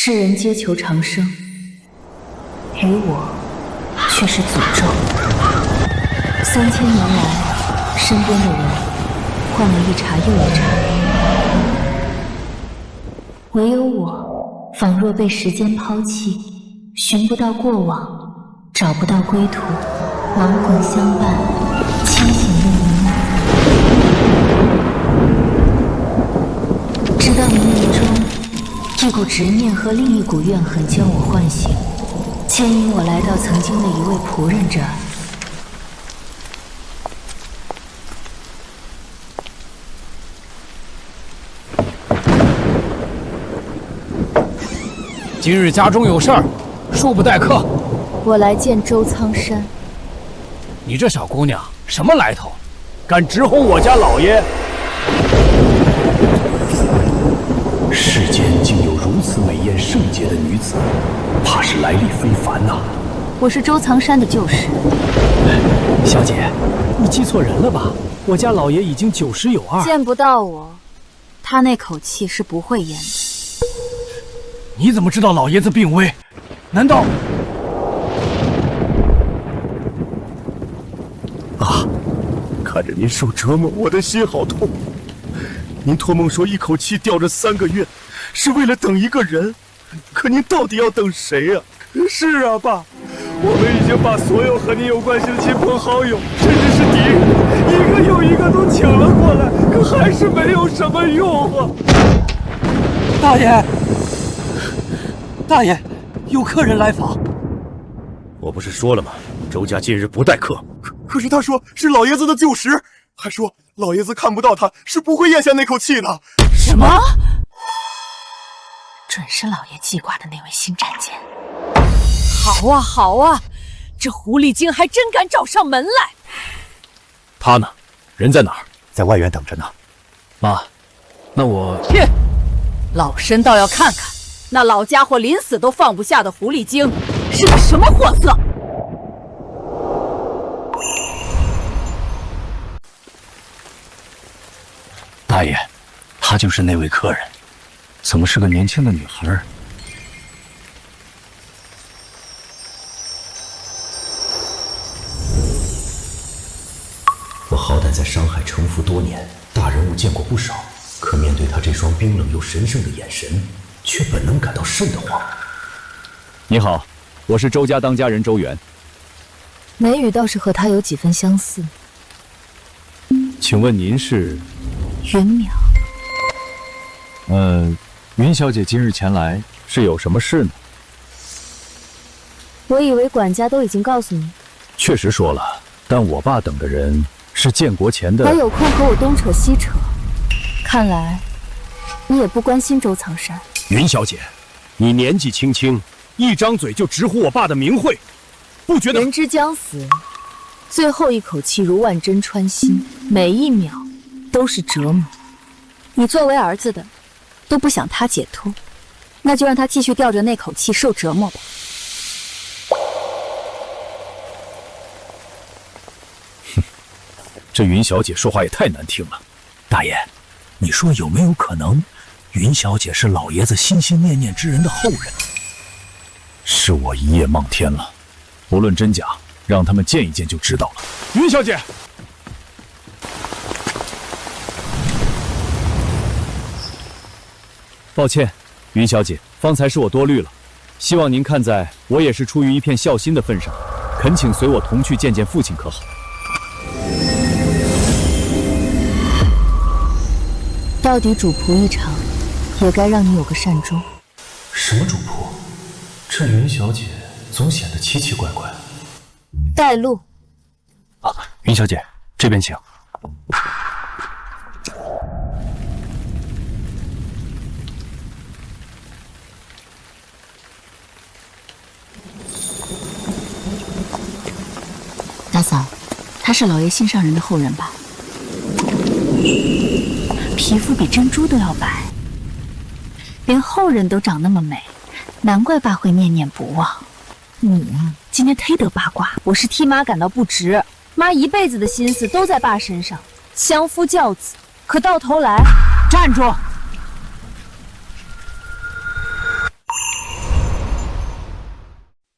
世人皆求长生，于我却是诅咒。3000年来，身边的人换了一茬又一茬，唯有我仿若被时间抛弃，寻不到过往，找不到归途，亡魂相伴，清醒的一梦。直到冥冥中，一股执念和另一股怨恨将我唤醒，牵引我来到曾经的一位仆人这儿。今日家中有事儿，恕不待客。我来见周苍山。你这小姑娘什么来头？敢直轰我家老爷！世间竟有如此美艳圣洁的女子，怕是来历非凡呐。我是周苍山的旧识。小姐，你记错人了吧？我家老爷已经90有2。见不到我，他那口气是不会咽的。你怎么知道老爷子病危？难道……啊！看着您受折磨，我的心好痛。您托梦说一口气吊着3个月，是为了等一个人，可您到底要等谁呀？是啊，爸，我们已经把所有和您有关系的亲朋好友，甚至是敌人，一个又一个都请了过来，可还是没有什么用啊！大爷，大爷，有客人来访。我不是说了吗？周家近日不待客。可是他说是老爷子的旧识，还说老爷子看不到他是不会咽下那口气的。什么？准是老爷记挂的那位新战舰。好啊好啊，这狐狸精还真敢找上门来。他呢？人在哪儿？在外院等着呢。妈，那我……切！老身倒要看看，那老家伙临死都放不下的狐狸精是个什么货色。大爷，她就是那位客人，怎么是个年轻的女孩？我好歹在商海城府多年，大人物见过不少，可面对她这双冰冷又神圣的眼神，却本能感到瘆得慌。你好，我是周家当家人周元。眉宇倒是和他有几分相似。请问您是？云淼。云小姐今日前来是有什么事呢？我以为管家都已经告诉你。确实说了，但我爸等的人是建国前的。还有空和我东扯西扯，看来你也不关心周苍山。云小姐，你年纪轻轻，一张嘴就直呼我爸的名讳，不觉得……人之将死，最后一口气如万针穿心，每一秒都是折磨。你作为儿子的，都不想他解脱，那就让他继续吊着那口气受折磨吧。哼，这云小姐说话也太难听了。大爷，你说有没有可能，云小姐是老爷子心心念念之人的后人？是我一夜望天了。无论真假，让他们见一见就知道了。云小姐。抱歉，云小姐，方才是我多虑了，希望您看在我也是出于一片孝心的份上，恳请随我同去见见父亲，可好？到底主仆一场，也该让你有个善终。什么主仆？这云小姐总显得奇奇怪怪。带路。云小姐，这边请。大嫂，他是老爷心上人的后人吧？皮肤比珍珠都要白，连后人都长那么美，难怪爸会念念不忘。你呀，今天忒得八卦，我是替妈感到不值。妈一辈子的心思都在爸身上，相夫教子，可到头来……站住！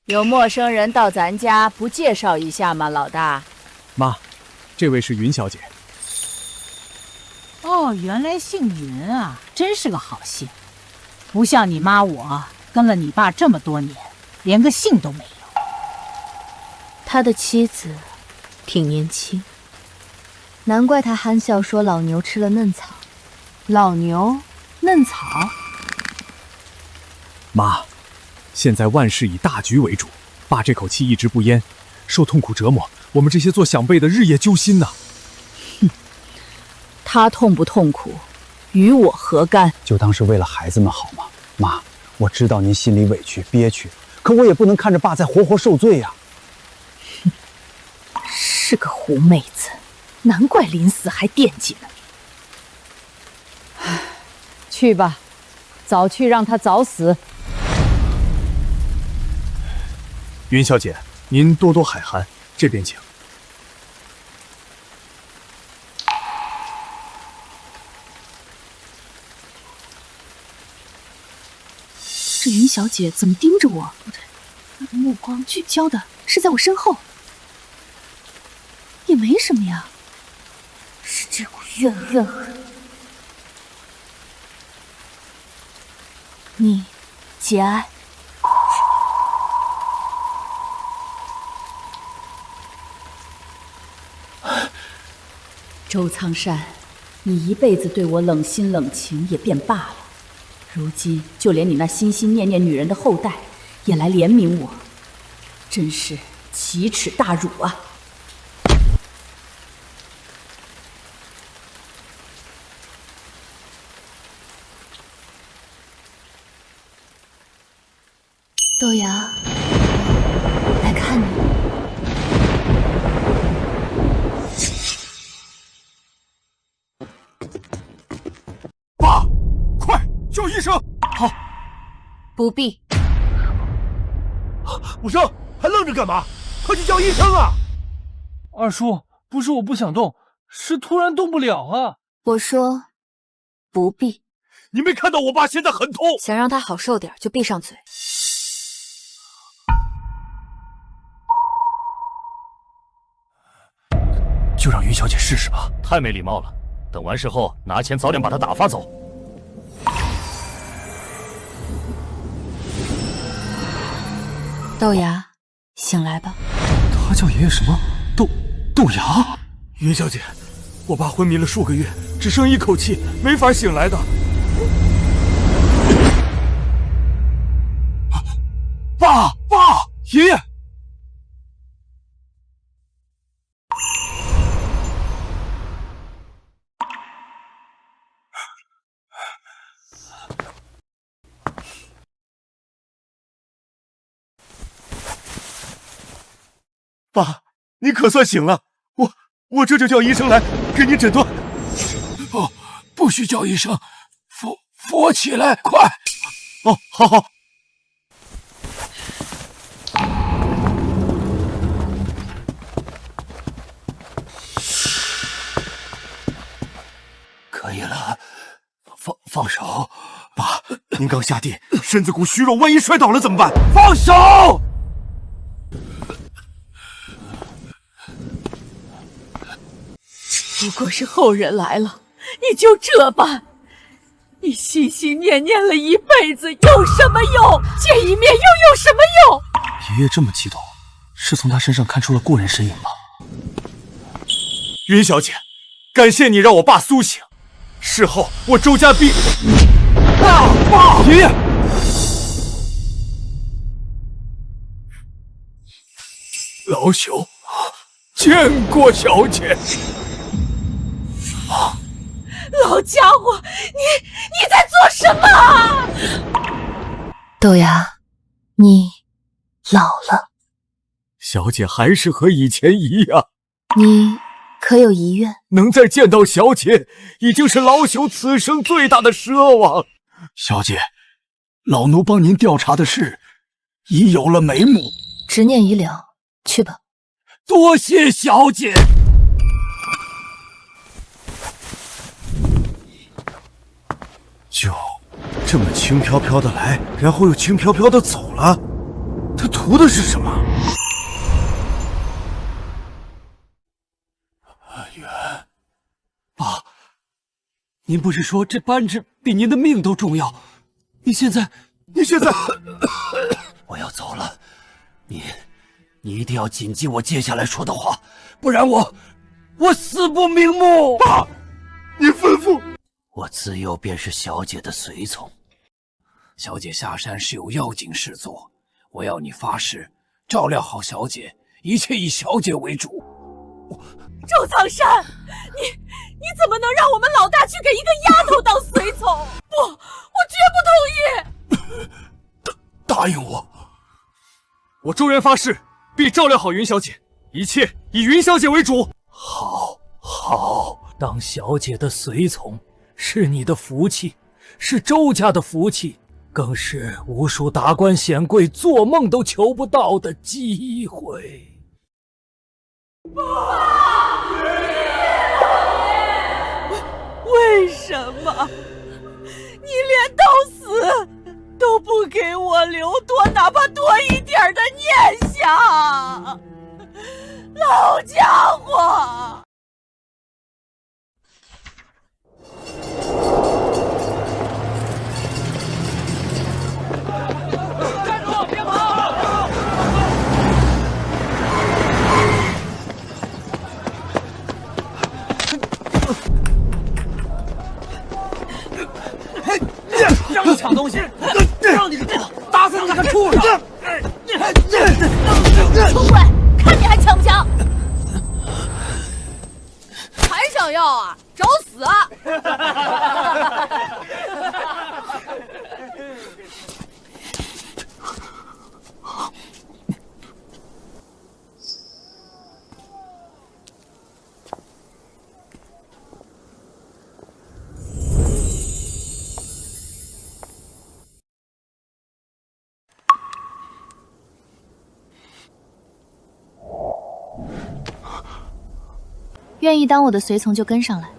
有陌生人到咱家，不介绍一下吗，老大？妈，这位是云小姐。哦，原来姓云啊，真是个好姓，不像你妈我跟了你爸这么多年，连个姓都没有。他的妻子挺年轻，难怪他憨笑说老牛吃了嫩草。老牛嫩草。妈，现在万事以大局为主，爸这口气一直不咽，受痛苦折磨，我们这些做小辈的日夜揪心呐。他痛不痛苦，与我何干？就当是为了孩子们好嘛。妈，我知道您心里委屈憋屈，可我也不能看着爸再活活受罪呀。是个狐妹子，难怪临死还惦记呢。去吧，早去让他早死。云小姐，您多多海涵，这边请。这云小姐怎么盯着我？不对，那个目光聚焦的是在我身后，也没什么呀，是这股怨恨。你节哀。周苍山，你一辈子对我冷心冷情也便罢了，如今就连你那心心念念女人的后代也来怜悯我，真是奇耻大辱啊！豆芽，来看你。爸，快叫医生！好，不必。武生，还愣着干嘛？快去叫医生啊！二叔，不是我不想动，是突然动不了啊。我说，不必。你没看到我爸现在很痛？想让他好受点，就闭上嘴。就让云小姐试试吧。太没礼貌了，等完事后拿钱早点把她打发走。豆芽，醒来吧。他叫爷爷什么？豆芽？云小姐，我爸昏迷了数个月，只剩一口气，没法醒来的。爸，爷爷！爸，你可算醒了，我这就叫医生来给你诊断。不许叫医生，扶我起来，快！哦，好。可以了，放手。爸，您刚下地，身子骨虚弱，万一摔倒了怎么办？放手！不过是后人来了，你就这般？你心心念念了一辈子，有什么用？见一面又有什么用？爷爷这么激动，是从他身上看出了过人身影吗？云小姐，感谢你让我爸苏醒，事后我周家必……爸，爷爷，老朽见过小姐。老家伙，你在做什么？豆芽，你老了。小姐还是和以前一样。你可有遗愿？能再见到小姐，已经是老朽此生最大的奢望。小姐，老奴帮您调查的事已有了眉目，执念已了，去吧。多谢小姐。就这么轻飘飘的来，然后又轻飘飘的走了，他图的是什么？爸，您不是说这扳指比您的命都重要？你现在，我要走了，你一定要谨记我接下来说的话，不然我死不瞑目。爸，你吩咐。我自幼便是小姐的随从，小姐下山是有要紧事做，我要你发誓照料好小姐，一切以小姐为主。周苍山，你怎么能让我们老大去给一个丫头当随从？不，我绝不同意！答应我，我周元发誓，必照料好云小姐，一切以云小姐为主。好，当小姐的随从是你的福气，是周家的福气，更是无数达官显贵做梦都求不到的机会。为什么你连到死都不给我留多哪怕多一点的念想？老家伙！站住！别跑！让你抢东西，让你打死你个畜生！穷鬼，看你还抢不抢？还想要啊？找死啊！愿意当我的随从就跟上来。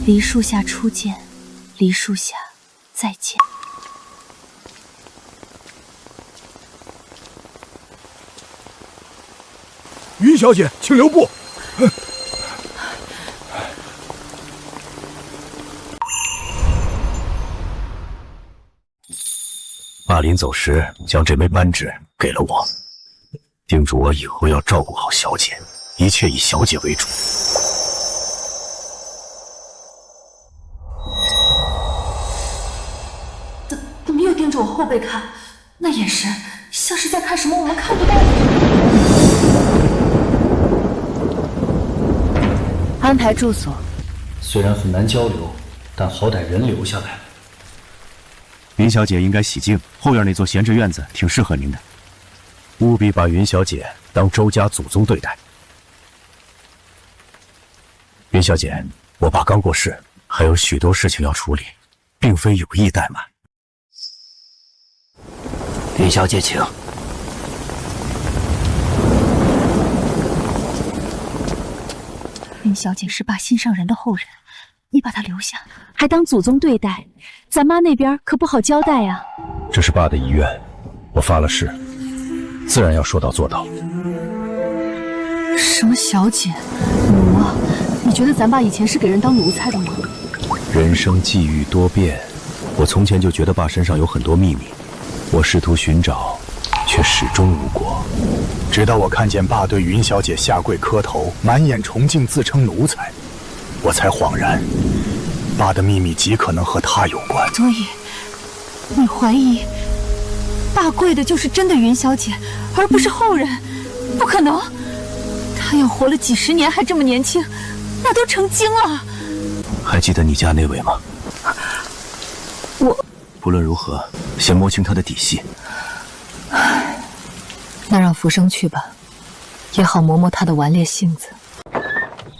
梨树下初见，梨树下再见。云小姐，请留步。爸临走时将这枚扳指给了我，叮嘱我以后要照顾好小姐，一切以小姐为主。怎么又盯着我后背看？那眼神像是在看什么我们看不到的。安排住所，虽然很难交流，但好歹人留下来。云小姐应该喜静，后院那座闲置院子挺适合您的。务必把云小姐当周家祖宗对待。云小姐，我爸刚过世，还有许多事情要处理，并非有意怠慢。云小姐，请。云小姐是爸心上人的后人，你把她留下，还当祖宗对待，咱妈那边可不好交代呀。这是爸的遗愿，我发了誓，自然要说到做到。什么小姐奴啊？你觉得咱爸以前是给人当奴才的吗？人生际遇多变，我从前就觉得爸身上有很多秘密，我试图寻找，却始终无果。直到我看见爸对云小姐下跪磕头，满眼崇敬，自称奴才，我才恍然，爸的秘密极可能和他有关。所以，你怀疑爸跪的就是真的云小姐，而不是后人？不可能，她要活了几十年还这么年轻，那都成精了。还记得你家那位吗？我不论如何，先摸清他的底细。那让浮生去吧，也好磨磨他的顽劣性子。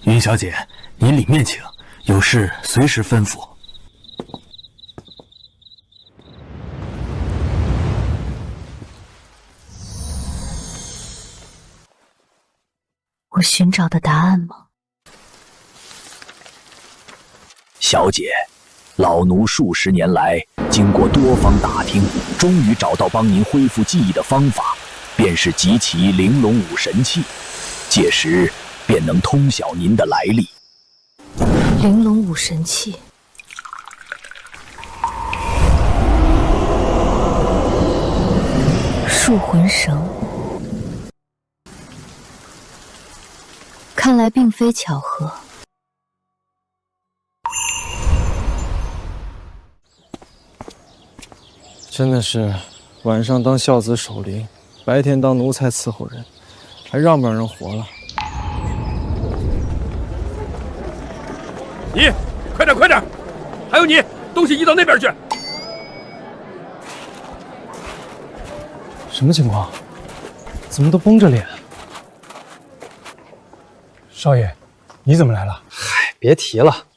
云小姐，您里面请，有事随时吩咐。寻找的答案吗？小姐，老奴数十年来经过多方打听，终于找到帮您恢复记忆的方法，便是集齐玲珑五神器，届时便能通晓您的来历。玲珑五神器，束魂绳，看来并非巧合。真的是晚上当孝子守灵，白天当奴才伺候人，还让不让人活了？你快点快点，还有你，东西移到那边去。什么情况？怎么都绷着脸？少爷，你怎么来了？嗨，别提了，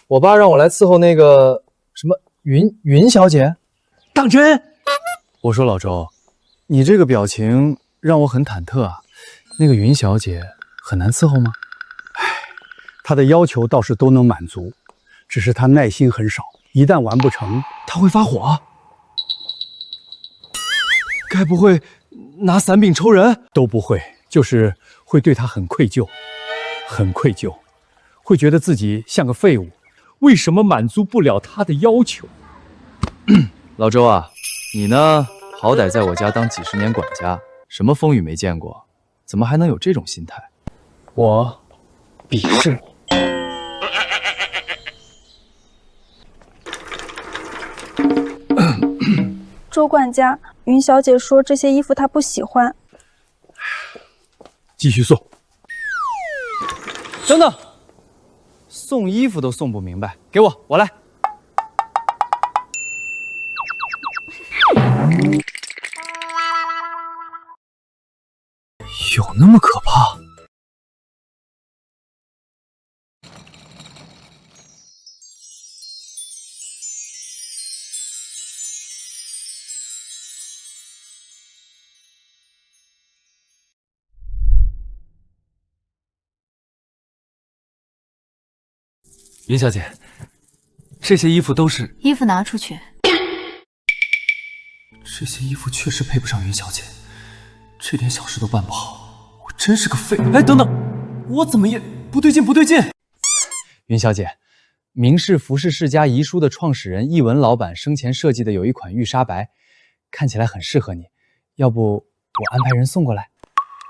我爸让我来伺候那个什么云小姐。当真？我说老周，你这个表情让我很忐忑啊。那个云小姐很难伺候吗？她的要求倒是都能满足，只是她耐心很少，一旦完不成，她会发火。该不会拿伞柄抽人？都不会，就是会对她很愧疚，很愧疚，会觉得自己像个废物，为什么满足不了她的要求？老周啊，你呢？好歹在我家当几十年管家，什么风雨没见过，怎么还能有这种心态？我鄙视你。周管家，云小姐说这些衣服她不喜欢。继续送。等等，送衣服都送不明白，给我来。有那么可怕？云小姐，这些衣服都是……衣服拿出去。这些衣服确实配不上云小姐，这点小事都办不好，我真是个废物。哎，等等，我怎么也不对劲，不对劲！云小姐，明氏服饰世家遗书的创始人易文老板生前设计的有一款玉纱白，看起来很适合你，要不我安排人送过来？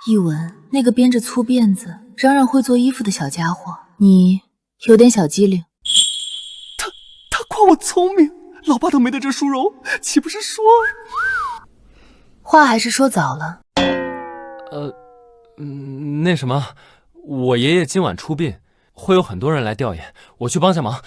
一文，那个编着粗辫子、嚷嚷会做衣服的小家伙，你有点小机灵。他夸我聪明，老爸都没得这殊荣，岂不是说……话还是说早了。那什么，我爷爷今晚出殡，会有很多人来吊唁，我去帮下忙。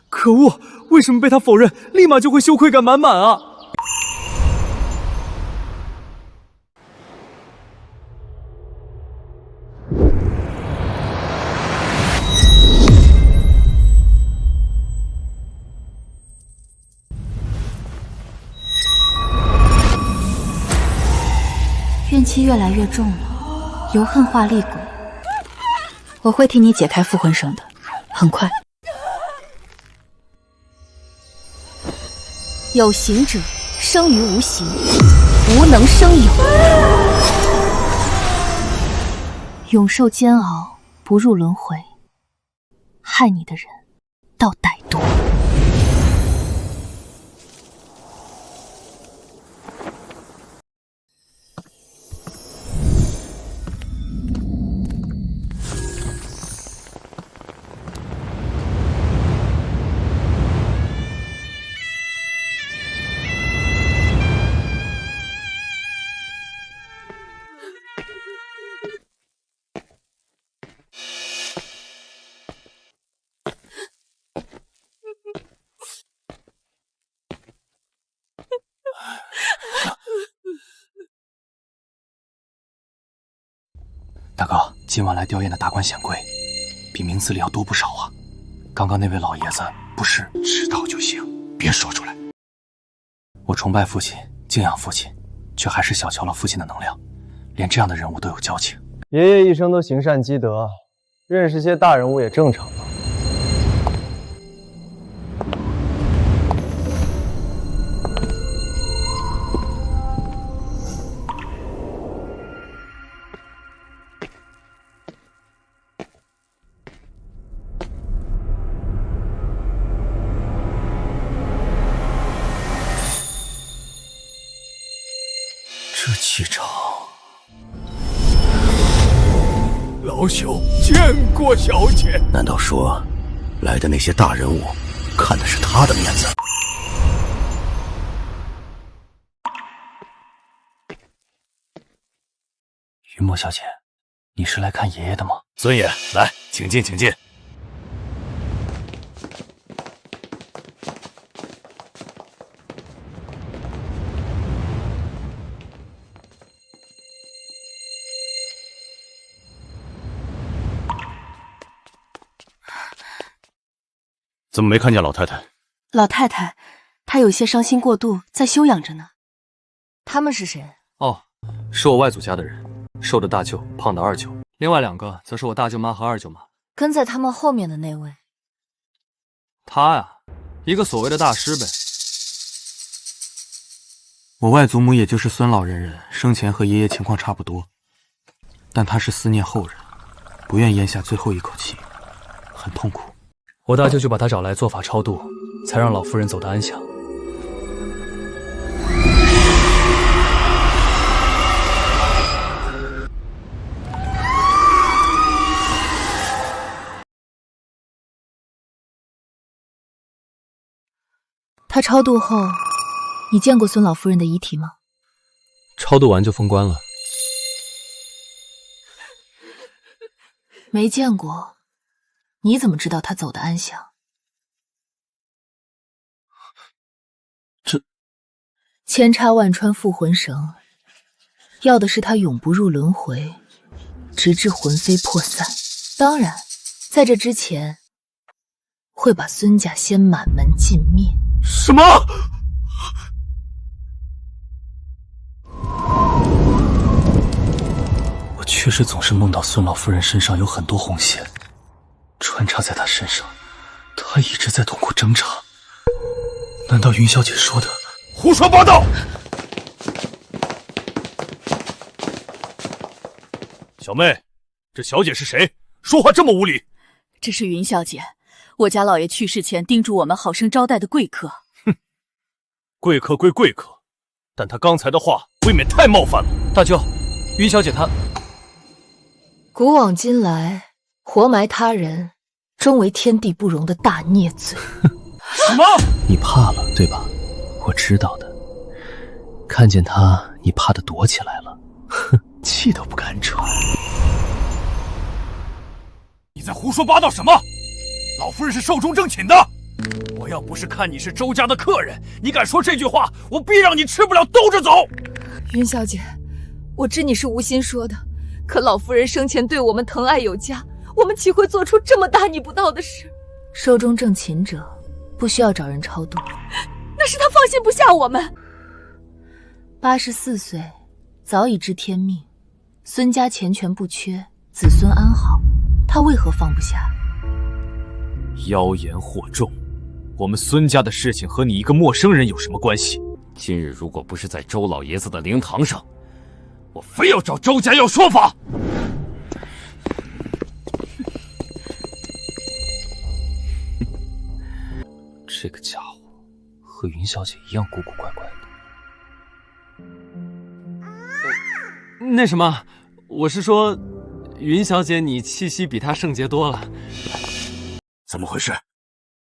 可恶，为什么被他否认，立马就会羞愧感满满啊？怨气越来越重了，由恨化厉鬼。我会替你解开复魂绳的，很快。有形者生于无形，无能生有。永受煎熬，不入轮回。害你的人，到歹毒。大哥，今晚来吊唁的达官显贵，比名字里要多不少啊。刚刚那位老爷子不是……知道就行，别说出来。我崇拜父亲，敬仰父亲，却还是小瞧了父亲的能量，连这样的人物都有交情。爷爷一生都行善积德，认识些大人物也正常吧。这气场，老朽见过小姐。难道说，来的那些大人物，看的是他的面子？云墨小姐，你是来看爷爷的吗？尊爷，来，请进，请进。怎么没看见老太太？老太太，她有些伤心过度，在休养着呢。他们是谁？哦，是我外祖家的人，瘦的大舅，胖的二舅，另外2个则是我大舅妈和二舅妈。跟在他们后面的那位，他呀，一个所谓的大师呗。我外祖母也就是孙老人人，生前和爷爷情况差不多，但他是思念后人，不愿咽下最后一口气，很痛苦。我大舅就把他找来做法超度，才让老夫人走得安详。他超度后，你见过孙老夫人的遗体吗？超度完就封棺了。没见过，你怎么知道他走得安详？这千插万穿附魂绳，要的是他永不入轮回，直至魂飞魄散。当然，在这之前，会把孙家先满门尽灭。什么？我确实总是梦到孙老夫人身上有很多红线，穿插在她身上，她一直在痛苦挣扎。难道云小姐说的？胡说八道！小妹，这小姐是谁？说话这么无礼！这是云小姐，我家老爷去世前叮嘱我们好生招待的贵客。哼，贵客归贵客，但她刚才的话未免太冒犯了。大舅，云小姐她……古往今来，活埋他人，终为天地不容的大孽罪。什么？你怕了，对吧？我知道的。看见他，你怕的躲起来了，哼，气都不敢喘。你在胡说八道什么？老夫人是寿终正寝的。我要不是看你是周家的客人，你敢说这句话，我必让你吃不了兜着走。云小姐，我知你是无心说的，可老夫人生前对我们疼爱有加，我们岂会做出这么大逆不道的事？寿终正寝者，不需要找人超度。那是他放心不下我们。84岁，早已知天命，孙家钱权不缺，子孙安好，他为何放不下？妖言惑众，我们孙家的事情和你一个陌生人有什么关系？今日如果不是在周老爷子的灵堂上，我非要找周家要说法。这个家伙和云小姐一样古古怪怪的。那什么，我是说，云小姐你气息比她圣洁多了。怎么回事？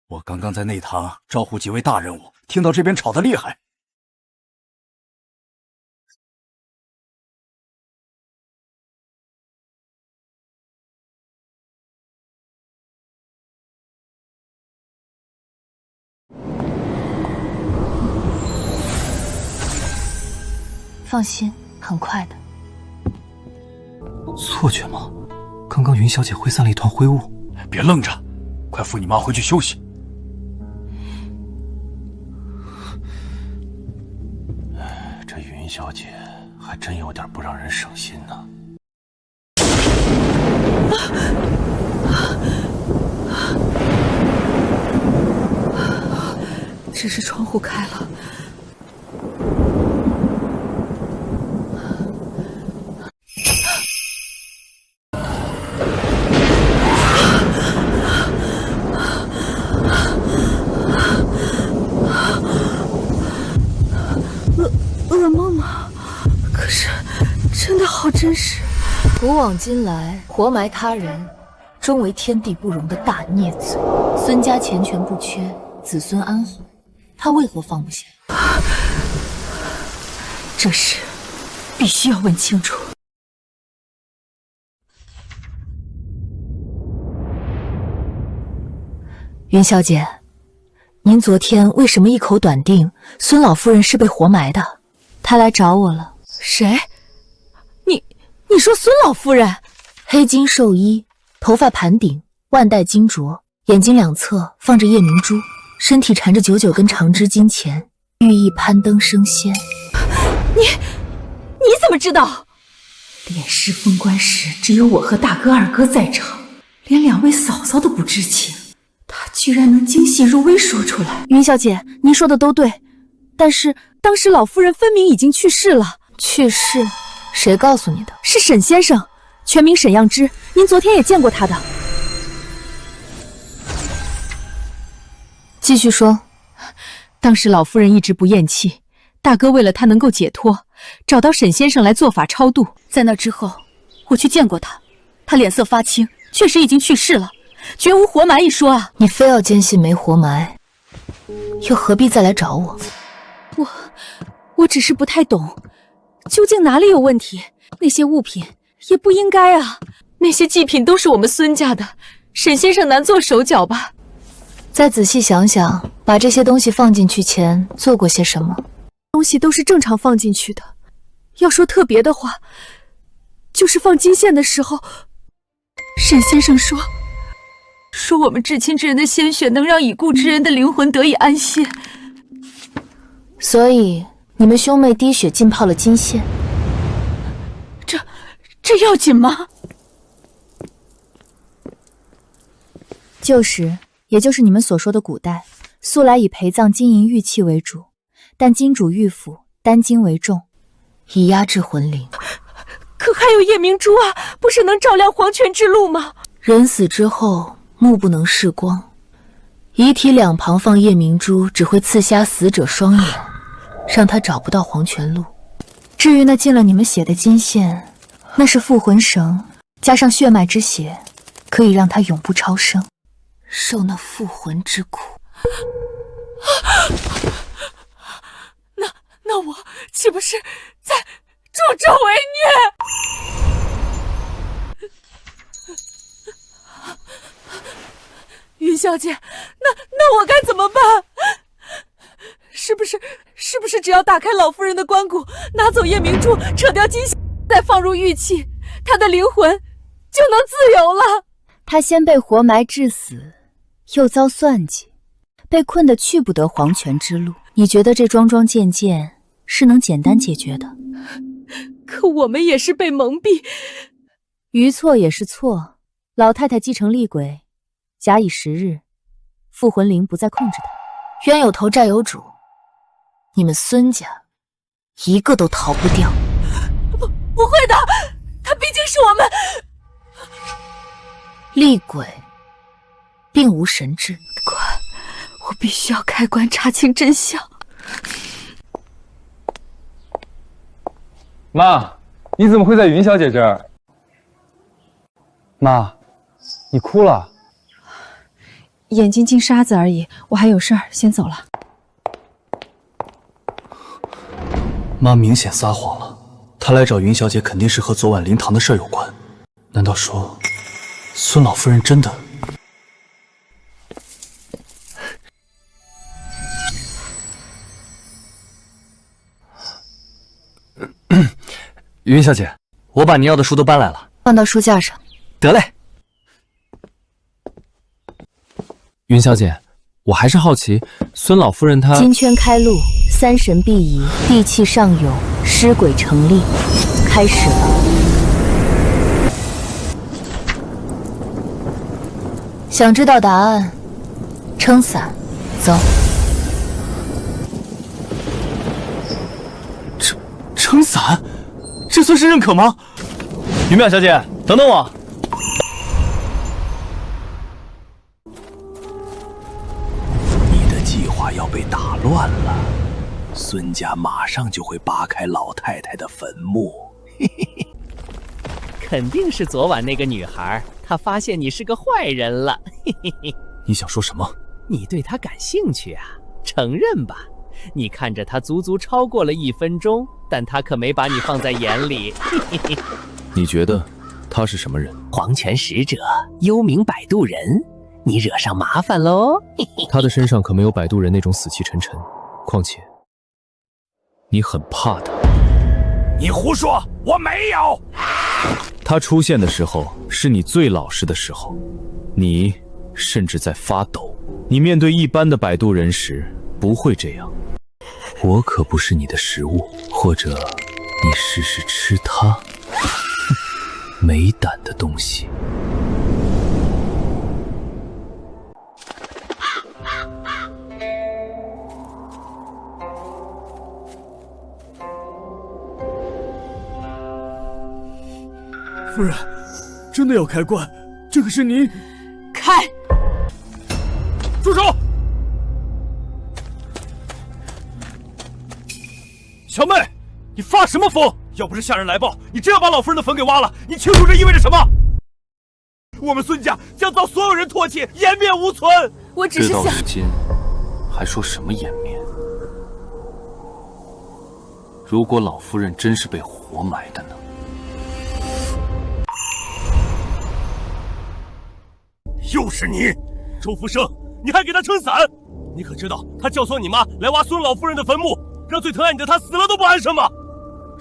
我刚刚在内堂招呼几位大人物，听到这边吵得厉害。放心，很快的。错觉吗？刚刚云小姐挥散了一团灰雾。别愣着，快扶你妈回去休息。小姐还真有点不让人省心呢。只是窗户开了。噩梦吗？可是真的好真实。古往今来，活埋他人，终为天地不容的大孽罪。孙家钱权不缺，子孙安好，他为何放不下？这事必须要问清楚。云小姐，您昨天为什么一口断定孙老夫人是被活埋的？她来找我了。谁？你说孙老夫人？黑金寿衣，头发盘顶，腕带金镯，眼睛两侧放着夜明珠，身体缠着99根长枝金钱，寓意攀登升仙。你怎么知道？炼尸封棺时，只有我和大哥、二哥在场，连2位嫂嫂都不知情。他居然能精细入微说出来。云小姐，您说的都对，但是当时老夫人分明已经去世了。去世？谁告诉你的？是沈先生，全名沈样之，您昨天也见过他的。继续说。当时老夫人一直不咽气，大哥为了她能够解脱，找到沈先生来做法超度。在那之后，我去见过他，他脸色发青，确实已经去世了，绝无活埋一说啊！你非要坚信没活埋，又何必再来找我？我只是不太懂，究竟哪里有问题？那些物品也不应该啊，那些祭品都是我们孙家的，沈先生难做手脚吧？再仔细想想，把这些东西放进去前做过些什么？东西都是正常放进去的，要说特别的话，就是放金线的时候，沈先生说我们至亲之人的鲜血能让已故之人的灵魂得以安歇，所以你们兄妹滴血浸泡了金线。这要紧吗？旧时，也就是你们所说的古代，素来以陪葬金银玉器为主，但金主玉府单金为重，以压制魂灵。可还有夜明珠啊，不是能照亮黄泉之路吗？人死之后，目不能视光，遗体两旁放夜明珠，只会刺瞎死者双眼，让他找不到黄泉路。至于那浸了你们血的金线，那是附魂绳，加上血脉之血，可以让他永不超生，受那附魂之苦。那我岂不是在助纣为虐？云小姐，那我该怎么办？是不是只要打开老夫人的棺椁，拿走夜明珠，扯掉金线，再放入玉器，她的灵魂就能自由了？她先被活埋致死，又遭算计，被困得去不得黄泉之路。你觉得这桩桩件件是能简单解决的？可我们也是被蒙蔽。余错也是错，老太太继承厉鬼，假以时日，附魂灵不再控制她。冤有头债有主，你们孙家一个都逃不掉。不会的，他毕竟是我们厉鬼，并无神智。我必须要开棺查清真相。妈，你怎么会在云小姐这儿？妈，你哭了？眼睛进沙子而已，我还有事儿，先走了。妈明显撒谎了，她来找云小姐肯定是和昨晚灵堂的事儿有关。难道说，孙老夫人真的？云小姐，我把您要的书都搬来了，放到书架上。得嘞。云小姐，我还是好奇，孙老夫人她金圈开路，三神必移，地气上有，尸鬼成立，开始了。想知道答案，撑伞，走。撑伞，这算是认可吗？云淼小姐，等等我。你的计划要被打乱了，孙家马上就会扒开老太太的坟墓。嘿嘿嘿。肯定是昨晚那个女孩，她发现你是个坏人了。嘿嘿嘿。你想说什么？你对她感兴趣啊？承认吧。你看着她足足超过了1分钟，但她可没把你放在眼里。嘿嘿嘿。你觉得她是什么人？黄泉使者，幽冥摆渡人。你惹上麻烦喽。嘿嘿。她的身上可没有摆渡人那种死气沉沉，况且你很怕她。你胡说，我没有。他出现的时候是你最老实的时候，你甚至在发抖。你面对一般的摆渡人时不会这样。我可不是你的食物，或者你试试吃它。没胆的东西。夫人，真的要开棺？这可是您……开！住手！小妹，你发什么疯？要不是下人来报，你真要把老夫人的坟给挖了？你清楚这意味着什么？我们孙家将遭所有人唾弃，颜面无存。我只是想……这到如今还说什么颜面？如果老夫人真是被活埋的呢？又是你，周福生，你还给他撑伞？你可知道他教唆你妈来挖孙老夫人的坟墓，让最疼爱你的他死了都不安生吗？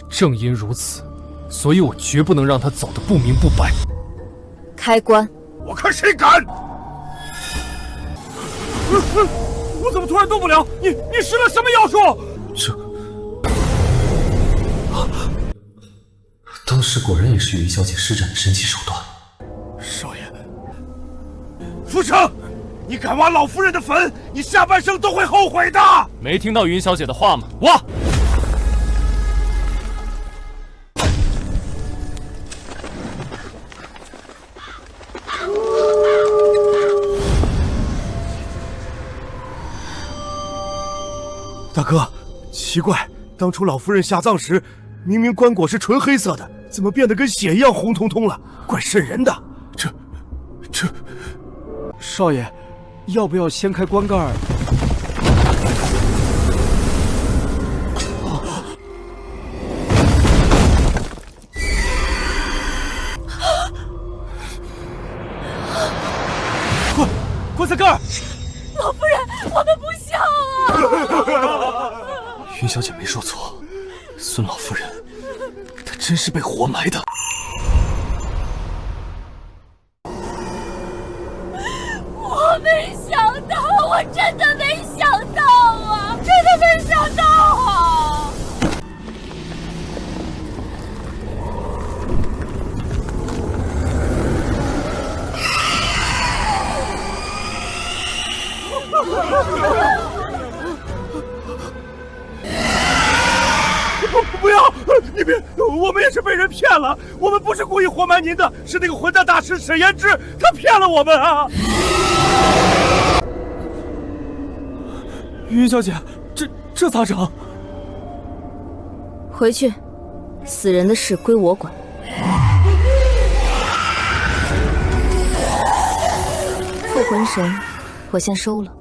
正因如此，所以我绝不能让他走得不明不白。开棺！我看谁敢！我怎么突然动不了？你施了什么妖术？当时果然也是云小姐施展的神奇手段。少爷，福成，你敢挖老夫人的坟，你下半生都会后悔的。没听到云小姐的话吗？挖！大哥，奇怪，当初老夫人下葬时，明明棺椁是纯黑色的，怎么变得跟血一样红彤彤了？怪瘆人的。这，少爷，要不要掀开棺盖？棺材盖！老夫人，我们不孝啊！云小姐没说错，孙老夫人，她真是被活埋的。我没想到，我真的没想到啊！真的没想到啊！不要！你别！我们也是被人骗了，我们不是故意活埋您的，是那个混蛋大师沈延之，他骗了我们啊！云小姐，这咋整？回去，死人的事归我管。附魂神，我先收了。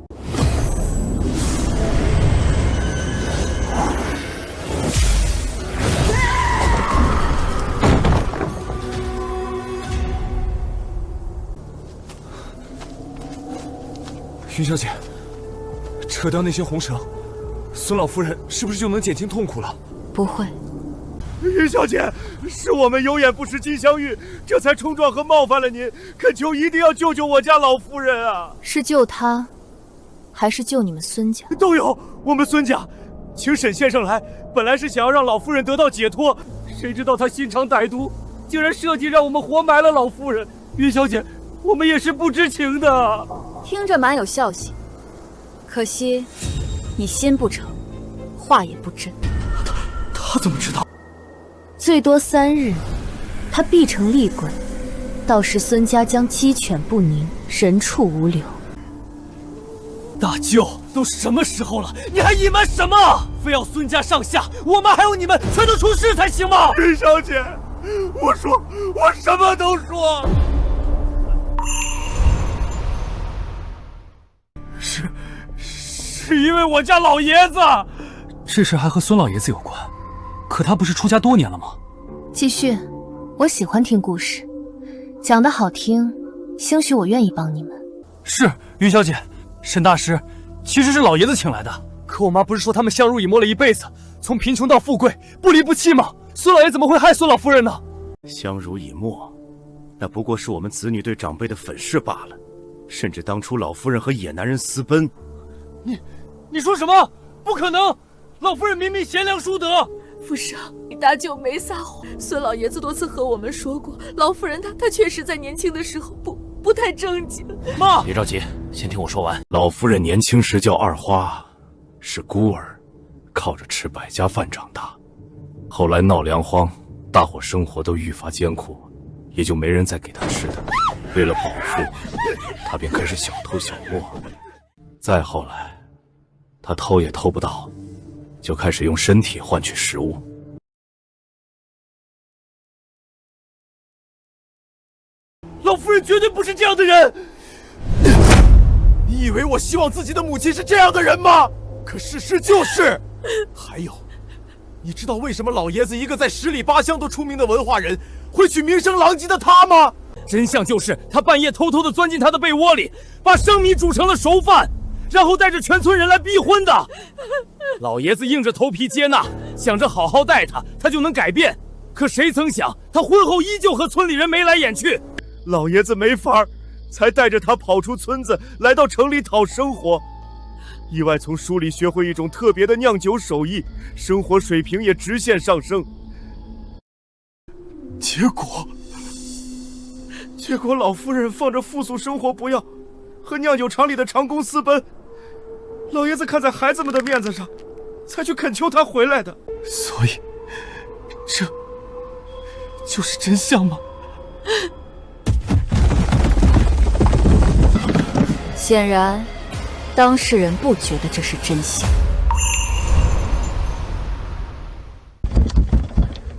云小姐，扯掉那些红绳，孙老夫人是不是就能减轻痛苦了？不会。云小姐，是我们有眼不识金镶玉，这才冲撞和冒犯了您，恳求一定要救救我家老夫人啊！是救她，还是救你们孙家？都有。我们孙家请沈先生来，本来是想要让老夫人得到解脱，谁知道他心肠歹毒，竟然设计让我们活埋了老夫人。云小姐，我们也是不知情的。听着蛮有孝心，可惜你心不诚，话也不真。他怎么知道？最多3日，他必成厉鬼。到时孙家将鸡犬不宁，人畜无留。大舅，都什么时候了，你还隐瞒什么？非要孙家上下，我妈还有你们全都出事才行吗？云小姐，我说，我什么都说。是因为我家老爷子。这事还和孙老爷子有关，可他不是出家多年了吗？继续，我喜欢听故事，讲得好听，兴许我愿意帮你们。是，云小姐，沈大师其实是老爷子请来的。可我妈不是说他们相濡以沫了一辈子，从贫穷到富贵，不离不弃吗？孙老爷怎么会害孙老夫人呢？相濡以沫，那不过是我们子女对长辈的粉饰罢了。甚至当初老夫人和野男人私奔，你说什么？不可能！老夫人明明贤良淑德。福生，你大舅没撒谎。孙老爷子多次和我们说过，老夫人她确实在年轻的时候不太正经。妈，别着急，先听我说完。老夫人年轻时叫二花，是孤儿，靠着吃百家饭长大。后来闹粮荒，大伙生活都愈发艰苦，也就没人再给她吃的。为了保护，她便开始小偷小摸。再后来，她偷也偷不到，就开始用身体换取食物。老夫人绝对不是这样的人。你以为我希望自己的母亲是这样的人吗？可事实就是。还有，你知道为什么老爷子一个在10里8乡都出名的文化人，会娶名声狼藉的她吗？真相就是他半夜偷偷地钻进她的被窝里，把生米煮成了熟饭，然后带着全村人来逼婚的。老爷子硬着头皮接纳，想着好好待她，她就能改变。可谁曾想，她婚后依旧和村里人眉来眼去。老爷子没法，才带着她跑出村子，来到城里讨生活。意外从书里学会一种特别的酿酒手艺，生活水平也直线上升。结果老夫人放着富庶生活不要，和酿酒厂里的长工私奔。老爷子看在孩子们的面子上，才去恳求她回来的。所以，这就是真相吗？显然，当事人不觉得这是真相。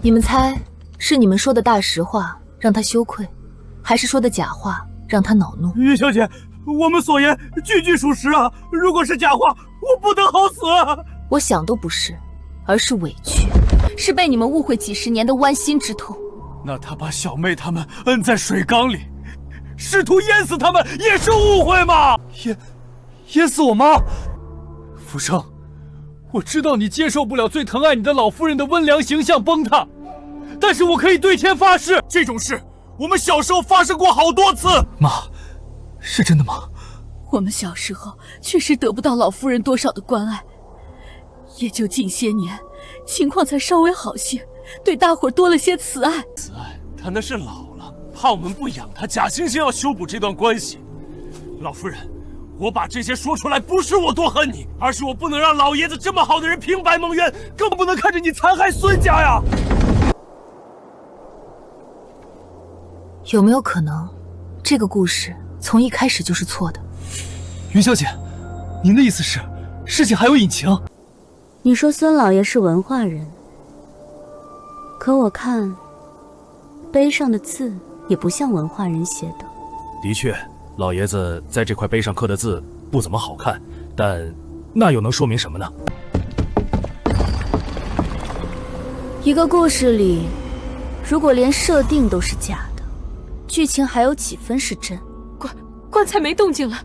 你们猜，是你们说的大实话让他羞愧，还是说的假话让他恼怒？云小姐，我们所言句句属实啊！如果是假话，我不得好死啊！我想都不是，而是委屈，是被你们误会几10年的剜心之痛。那他把小妹他们摁在水缸里，试图淹死他们，也是误会吗？淹死我妈？福生，我知道你接受不了最疼爱你的老夫人的温良形象崩塌，但是我可以对天发誓，这种事我们小时候发生过好多次。妈，是真的吗？我们小时候确实得不到老夫人多少的关爱，也就近些年情况才稍微好些，对大伙多了些慈爱。慈爱，他那是老了，怕我们不养他，假惺惺要修补这段关系。老夫人，我把这些说出来，不是我多恨你，而是我不能让老爷子这么好的人平白蒙冤，更不能看着你残害孙家呀！有没有可能，这个故事从一开始就是错的？云小姐，您的意思是，事情还有隐情？你说孙老爷是文化人，可我看碑上的字也不像文化人写的。的确，老爷子在这块碑上刻的字不怎么好看，但那又能说明什么呢？一个故事里，如果连设定都是假的，剧情还有几分是真？棺材没动静了，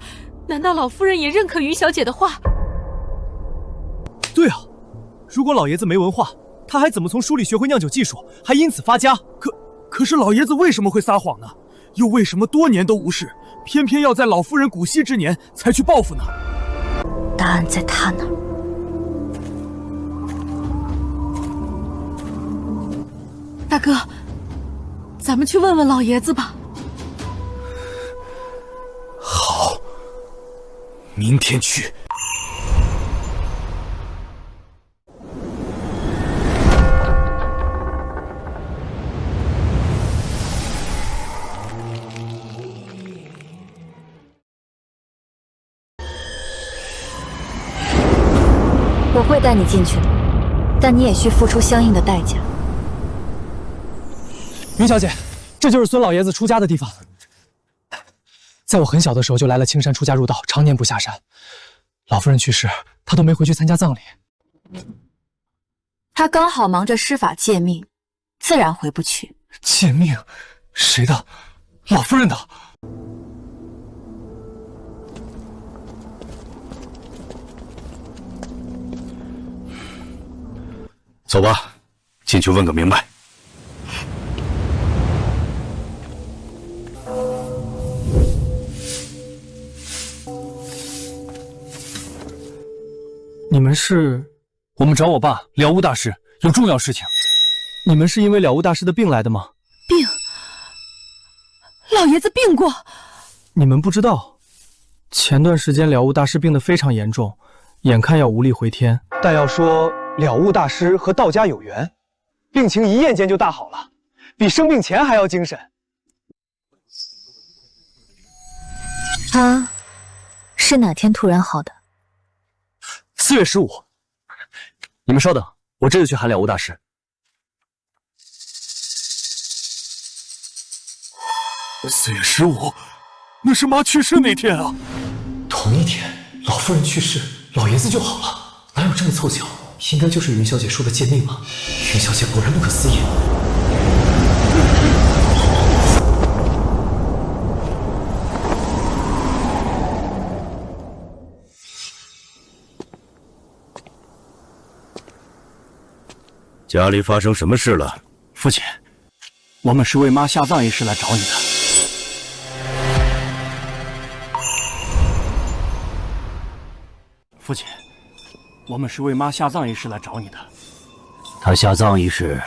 难道老夫人也认可云小姐的话？对啊，如果老爷子没文化，他还怎么从书里学会酿酒技术，还因此发家？可是老爷子为什么会撒谎呢？又为什么多年都无事，偏偏要在老夫人古稀之年才去报复呢？答案在他那儿。大哥，咱们去问问老爷子吧。好，明天去。我会带你进去的，但你也需付出相应的代价。云小姐，这就是孙老爷子出家的地方。在我很小的时候就来了青山出家入道，常年不下山。老夫人去世，他都没回去参加葬礼。他刚好忙着施法借命，自然回不去。借命？谁的？老夫人的。走吧，进去问个明白。你们是？我们找我爸了悟大师，有重要事情。你们是因为了悟大师的病来的吗？病？老爷子病过？你们不知道，前段时间了悟大师病得非常严重，眼看要无力回天。但要说了悟大师和道家有缘，病情一夜间就大好了，比生病前还要精神。他是哪天突然好的？4月15。你们稍等，我这就去喊了悟大师。4月15，那是妈去世那天啊！同一天，老夫人去世，老爷子就好了，哪有这么凑巧？应该就是云小姐说的借命了。云小姐果然不可思议。家里发生什么事了？父亲，我们是为妈下葬一事来找你的。父亲，我们是为妈下葬一事来找你的。她下葬一事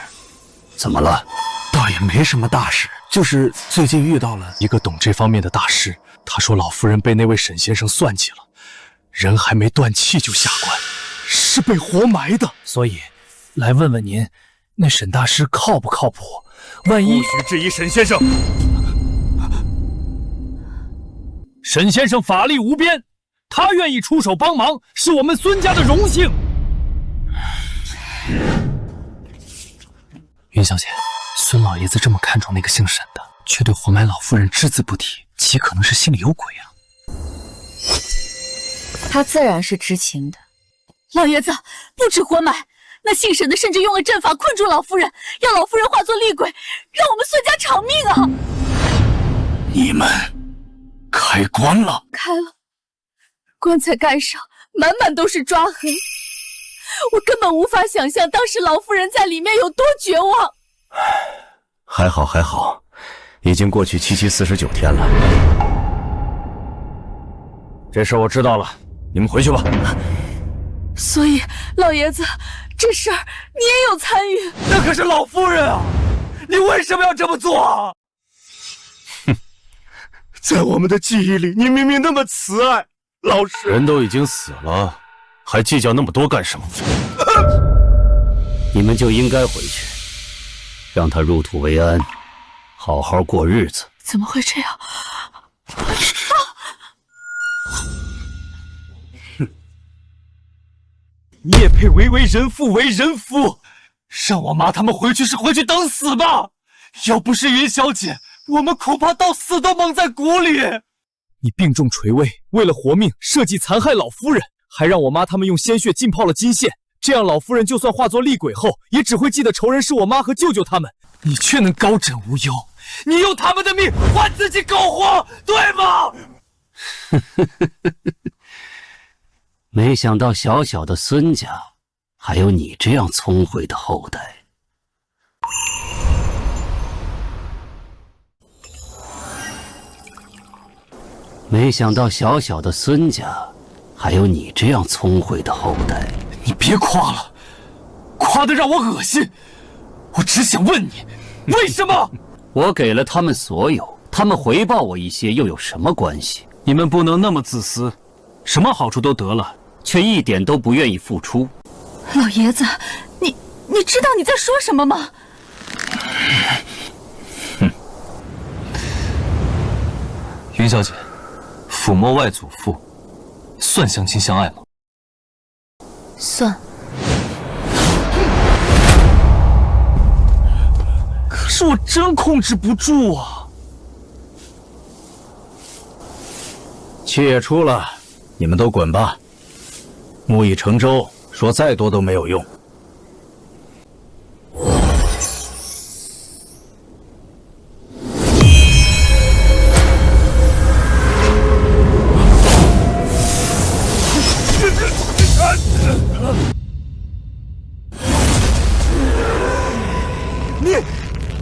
怎么了？倒也没什么大事，就是最近遇到了一个懂这方面的大师。他说老夫人被那位沈先生算计了，人还没断气就下棺，是被活埋的。所以来问问您，那沈大师靠不靠谱？万一……不许质疑沈先生。沈先生法力无边，他愿意出手帮忙，是我们孙家的荣幸。云小姐，孙老爷子这么看重那个姓沈的，却对活埋老夫人只字不提，极可能是心里有鬼啊！他自然是知情的。老爷子，不止活埋，那姓沈的甚至用了阵法困住老夫人，让老夫人化作厉鬼，让我们孙家偿命啊！你们开棺了？开了，棺材盖上满满都是抓痕，我根本无法想象当时老夫人在里面有多绝望。还好还好，已经过去7期49天了。这事我知道了，你们回去吧。所以，老爷子，这事儿你也有参与？那可是老夫人啊！你为什么要这么做啊？哼，在我们的记忆里，你明明那么慈爱老实。人都已经死了，还计较那么多干什么？你们就应该回去，让他入土为安，好好过日子。怎么会这样？你也配为人父为人夫？让我妈他们回去是回去等死吧！要不是云小姐，我们恐怕到死都蒙在鼓里。你病重垂危，为了活命设计残害老夫人，还让我妈他们用鲜血浸泡了金线，这样老夫人就算化作厉鬼后，也只会记得仇人是我妈和舅舅他们，你却能高枕无忧。你用他们的命换自己苟活，对吗？没想到小小的孙家还有你这样聪慧的后代。没想到小小的孙家还有你这样聪慧的后代。你别夸了，夸得让我恶心。我只想问你，为什么？我给了他们所有，他们回报我一些又有什么关系？你们不能那么自私，什么好处都得了，却一点都不愿意付出。老爷子，你知道你在说什么吗？云小姐，抚摸外祖父，算相亲相爱吗？算。可是我真控制不住啊！气也出了，你们都滚吧。木已成舟，说再多都没有用。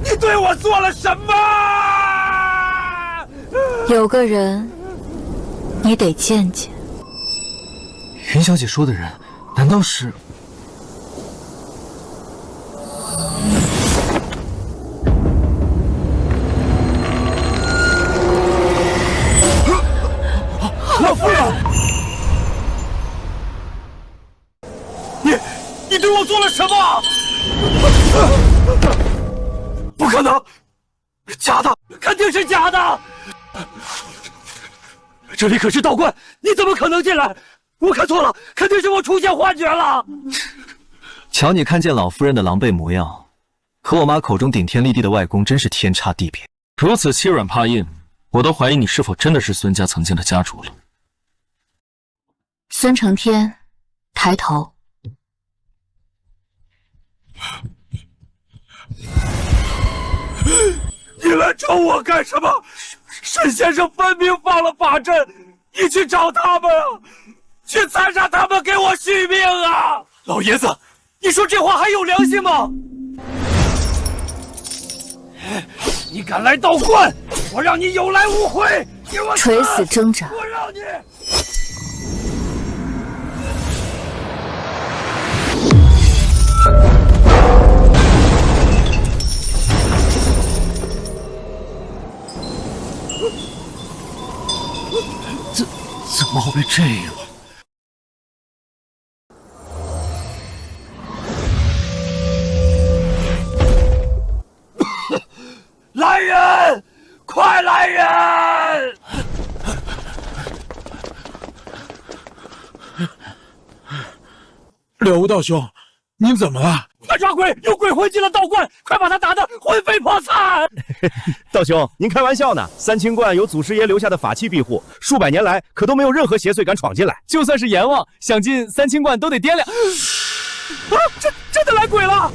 你对我做了什么？有个人，你得见见。云小姐说的人，难道是？老夫人，你对我做了什么？不可能，假的，肯定是假的。这里可是道观，你怎么可能进来？我看错了，肯定是我出现幻觉了。瞧你看见老夫人的狼狈模样，和我妈口中顶天立地的外公真是天差地别。如此欺软怕硬，我都怀疑你是否真的是孙家曾经的家主了。孙承天，抬头。你来找我干什么？沈先生分明放了法阵，你去找他们啊，去残杀他们，给我续命啊！老爷子，你说这话还有良心吗？你敢来道观，我让你有来无回！给我垂死挣扎！我让你！怎么会这样？来人！快来人！了无道兄，您怎么了？快抓鬼！有鬼混进了道观，快把他打得魂飞魄散！道兄，您开玩笑呢？三清观有祖师爷留下的法器庇护，数百年来可都没有任何邪祟敢闯进来。就算是阎王想进三清观都得掂量。啊！真的来鬼了！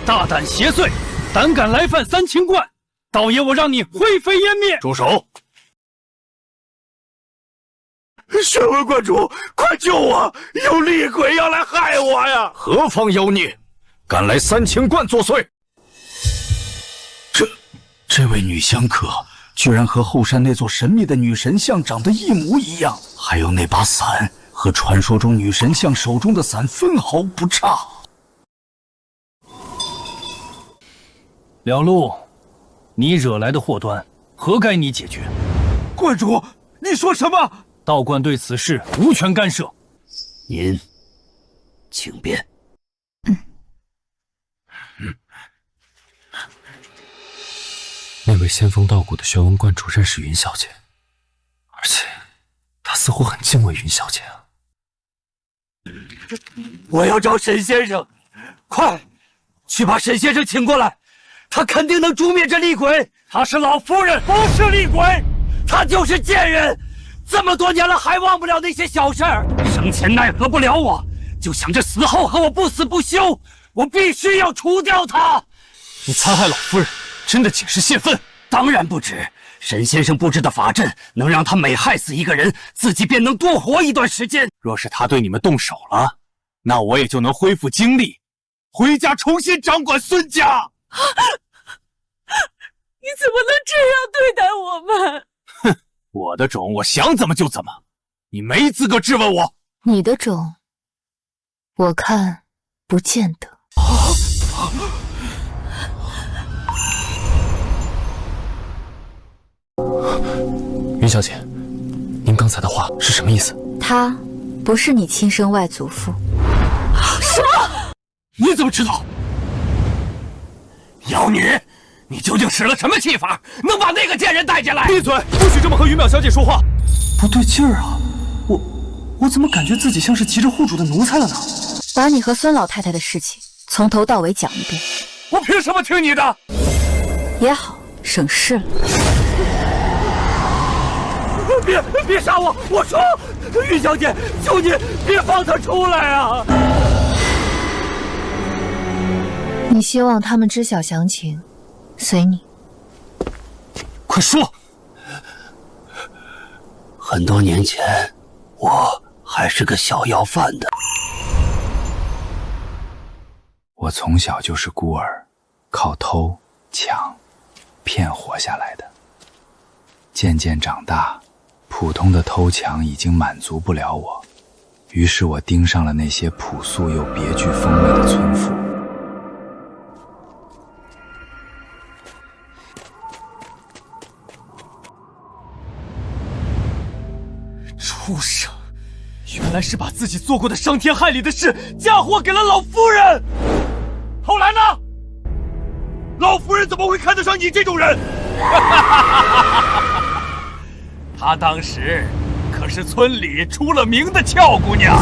大胆邪祟，胆敢来犯三清观，道爷我让你灰飞烟灭！住手！玄文观主，快救我！有厉鬼要来害我呀！何方妖孽，敢来三清观作祟？这位女香客，居然和后山那座神秘的女神像长得一模一样，还有那把伞，和传说中女神像手中的伞分毫不差。了路，你惹来的祸端，何该你解决？观主，你说什么？道观对此事无权干涉。您，请便。那位仙风道骨的玄文观主认识云小姐，而且他似乎很敬畏云小姐啊。我要找沈先生，快去把沈先生请过来，他肯定能诛灭这厉鬼。他是老夫人，不是厉鬼，他就是贱人。这么多年了，还忘不了那些小事儿，生前奈何不了我，就想着死后和我不死不休。我必须要除掉他。你残害老夫人，真的请示泄愤？当然不止。沈先生布置的法阵，能让他每害死一个人，自己便能多活一段时间。若是他对你们动手了，那我也就能恢复精力，回家重新掌管孙家。你怎么能这样对待我们？哼，我的种，我想怎么就怎么，你没资格质问我。你的种，我看不见得。云小姐，您刚才的话是什么意思？他不是你亲生外祖父。什么？你怎么知道？妖女，你究竟使了什么气法，能把那个贱人带进来？闭嘴！不许这么和云淼小姐说话。不对劲儿啊，我怎么感觉自己像是急着护主的奴才了呢？把你和孙老太太的事情从头到尾讲一遍。我凭什么听你的？也好，省事了。别杀我！我说，云小姐，求你别放他出来啊！你希望他们知晓详情，随你。快说！很多年前，我还是个小要饭的。我从小就是孤儿，靠偷、抢、骗活下来的。渐渐长大，普通的偷抢已经满足不了我，于是我盯上了那些朴素又别具风味的村妇。畜生，原来是把自己做过的伤天害理的事嫁祸给了老夫人。后来呢？老夫人怎么会看得上你这种人？她当时可是村里出了名的俏姑娘。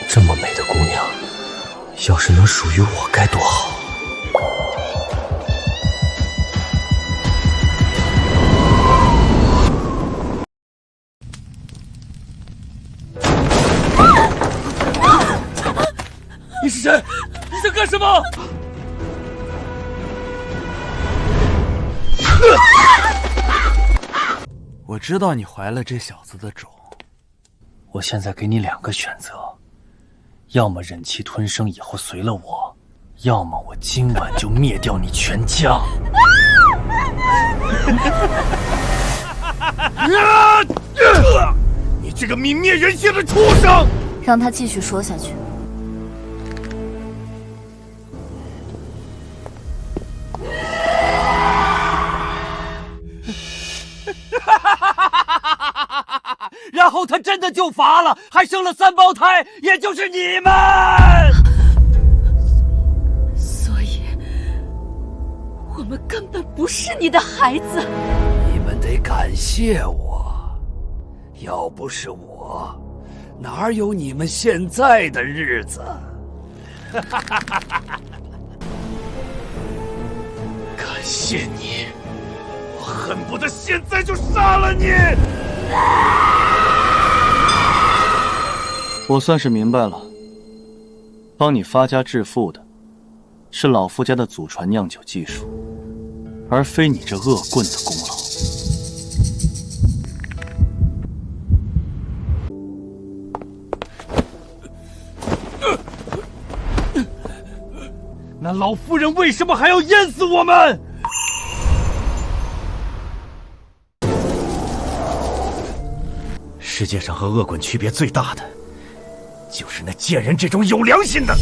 这么美的姑娘，要是能属于我该多好。你是谁？你想干什么？我知道你怀了这小子的种，我现在给你2个选择，要么忍气吞声以后随了我，要么我今晚就灭掉你全家。你这个泯灭人性的畜生！让他继续说下去。然后他真的就罚了，还生了3胞胎，也就是你们。所以，我们根本不是你的孩子。你们得感谢我，要不是我，哪有你们现在的日子？感谢你，我恨不得现在就杀了你。我算是明白了，帮你发家致富的，是老夫家的祖传酿酒技术，而非你这恶棍的功劳。那老夫人为什么还要淹死我们？世界上和恶棍区别最大的，就是那贱人这种有良心的。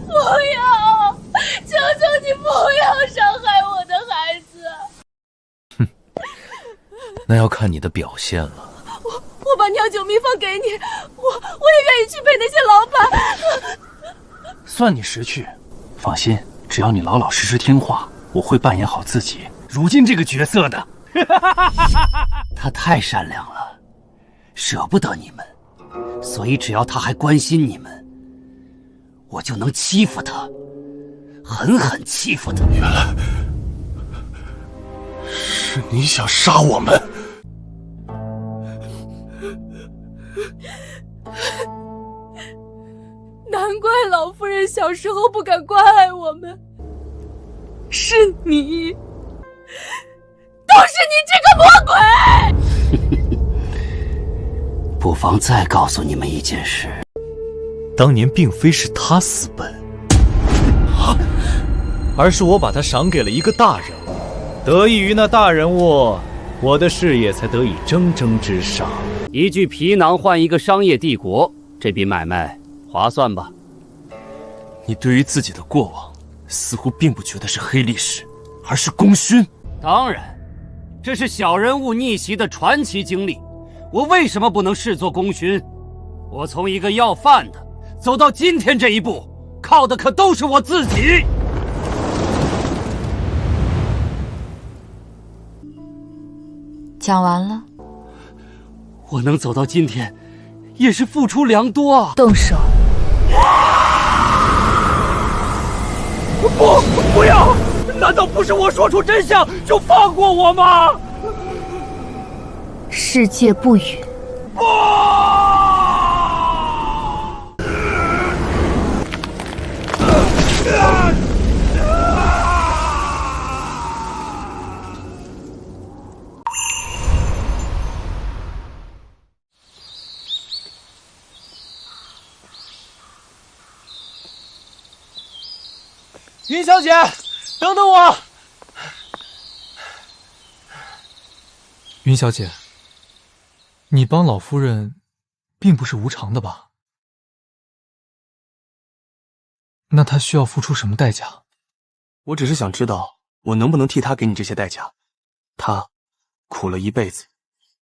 不要！求求你不要伤害我的孩子！那要看你的表现了。我把酿酒秘方给你，我也愿意去陪那些老板。算你识趣，放心，只要你老老实实听话，我会扮演好自己如今这个角色的。他太善良了，舍不得你们，所以只要他还关心你们，我就能欺负他，狠狠欺负他。原来是你想杀我们。难怪老夫人小时候不敢关爱我们，是你，都是你这个魔鬼！不妨再告诉你们一件事，当年并非是他私奔，而是我把他赏给了一个大人物，得益于那大人物，我的事业才得以蒸蒸日上。一具皮囊换一个商业帝国，这笔买卖划算吧？你对于自己的过往，似乎并不觉得是黑历史，而是功勋。当然，这是小人物逆袭的传奇经历，我为什么不能视作功勋？我从一个要饭的走到今天这一步，靠的可都是我自己。讲完了。我能走到今天，也是付出良多啊！动手！不要！难道不是我说出真相就放过我吗？世界不允。不！云小姐，等等我！云小姐，你帮老夫人，并不是无偿的吧？那她需要付出什么代价？我只是想知道，我能不能替她给你这些代价？她苦了一辈子，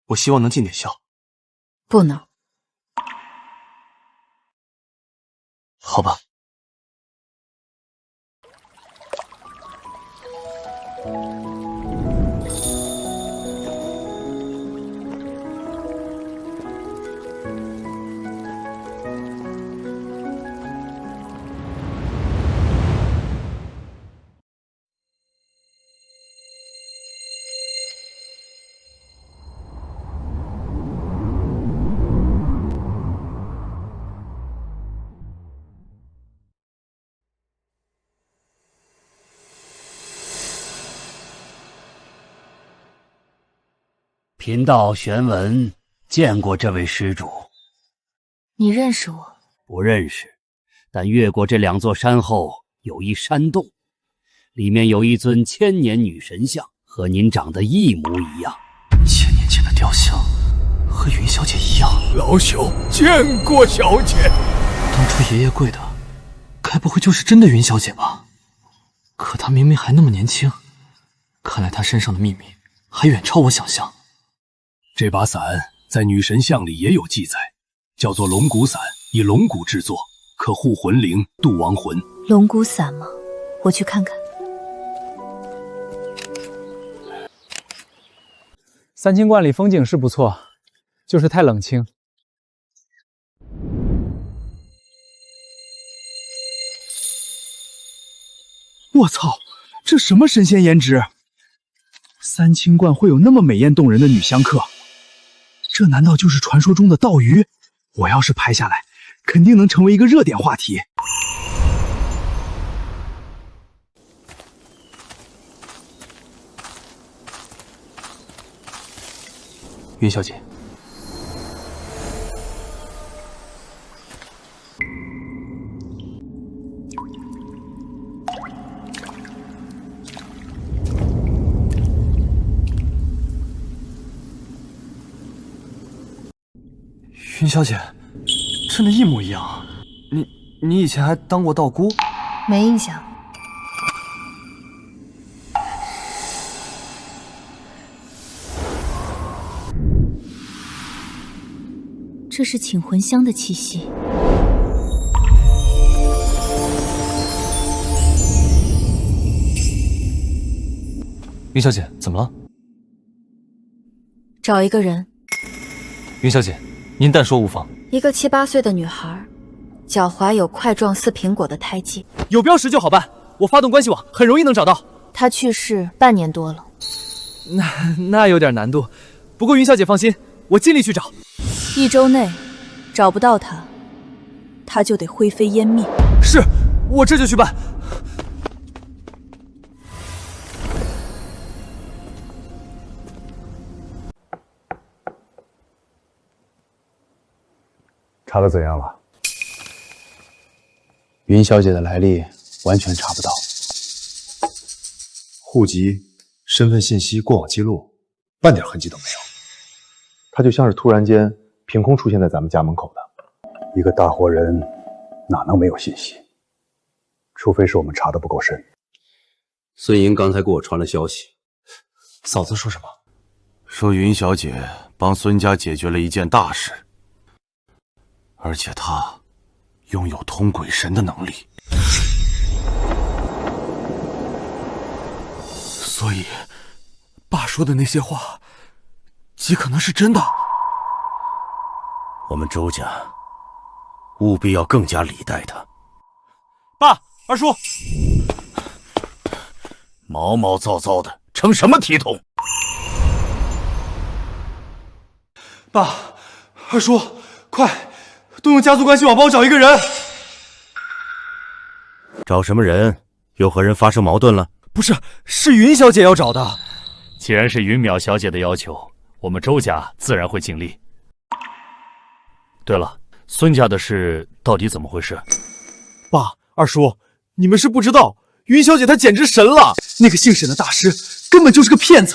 我希望能尽点孝。不能。好吧。贫道玄文见过这位施主。你认识我？不认识，但越过这2座山后有一山洞，里面有一尊千年女神像，和您长得一模一样。1000年前的雕像，和云小姐一样。老朽见过小姐。当初爷爷跪的，该不会就是真的云小姐吧？可她明明还那么年轻，看来她身上的秘密还远超我想象。这把伞在女神像里也有记载，叫做龙骨伞，以龙骨制作，可护魂灵、渡亡魂。龙骨伞吗？我去看看。三清观里风景是不错，就是太冷清。我操，这什么神仙颜值？三清观会有那么美艳动人的女香客？这难道就是传说中的道鱼？我要是拍下来，肯定能成为一个热点话题。云小姐，云小姐，真的一模一样。你以前还当过道姑？没印象。这是请魂香的气息。云小姐，怎么了？找一个人。云小姐，您但说无妨。一个7、8岁的女孩，脚踝有块状似苹果的胎记，有标识就好办。我发动关系网，很容易能找到。她去世半年多了。那有点难度，不过云小姐放心，我尽力去找。 1周内找不到他，他就得灰飞烟灭。是，我这就去办。查得怎样了？云小姐的来历完全查不到，户籍、身份信息、过往记录，半点痕迹都没有。她就像是突然间凭空出现在咱们家门口的。一个大活人哪能没有信息？除非是我们查得不够深。孙莹刚才给我传了消息，嫂子说什么？说云小姐帮孙家解决了一件大事，而且她拥有通鬼神的能力，所以爸说的那些话极可能是真的。我们周家务必要更加礼待她。爸，二叔，毛毛躁躁的，成什么体统？爸，二叔，快，动用家族关系网帮我找一个人。找什么人？又和人发生矛盾了？不是，是云小姐要找的。既然是云淼小姐的要求，我们周家自然会尽力。对了，孙家的事到底怎么回事？爸，二叔，你们是不知道，云小姐她简直神了，那个姓沈的大师根本就是个骗子。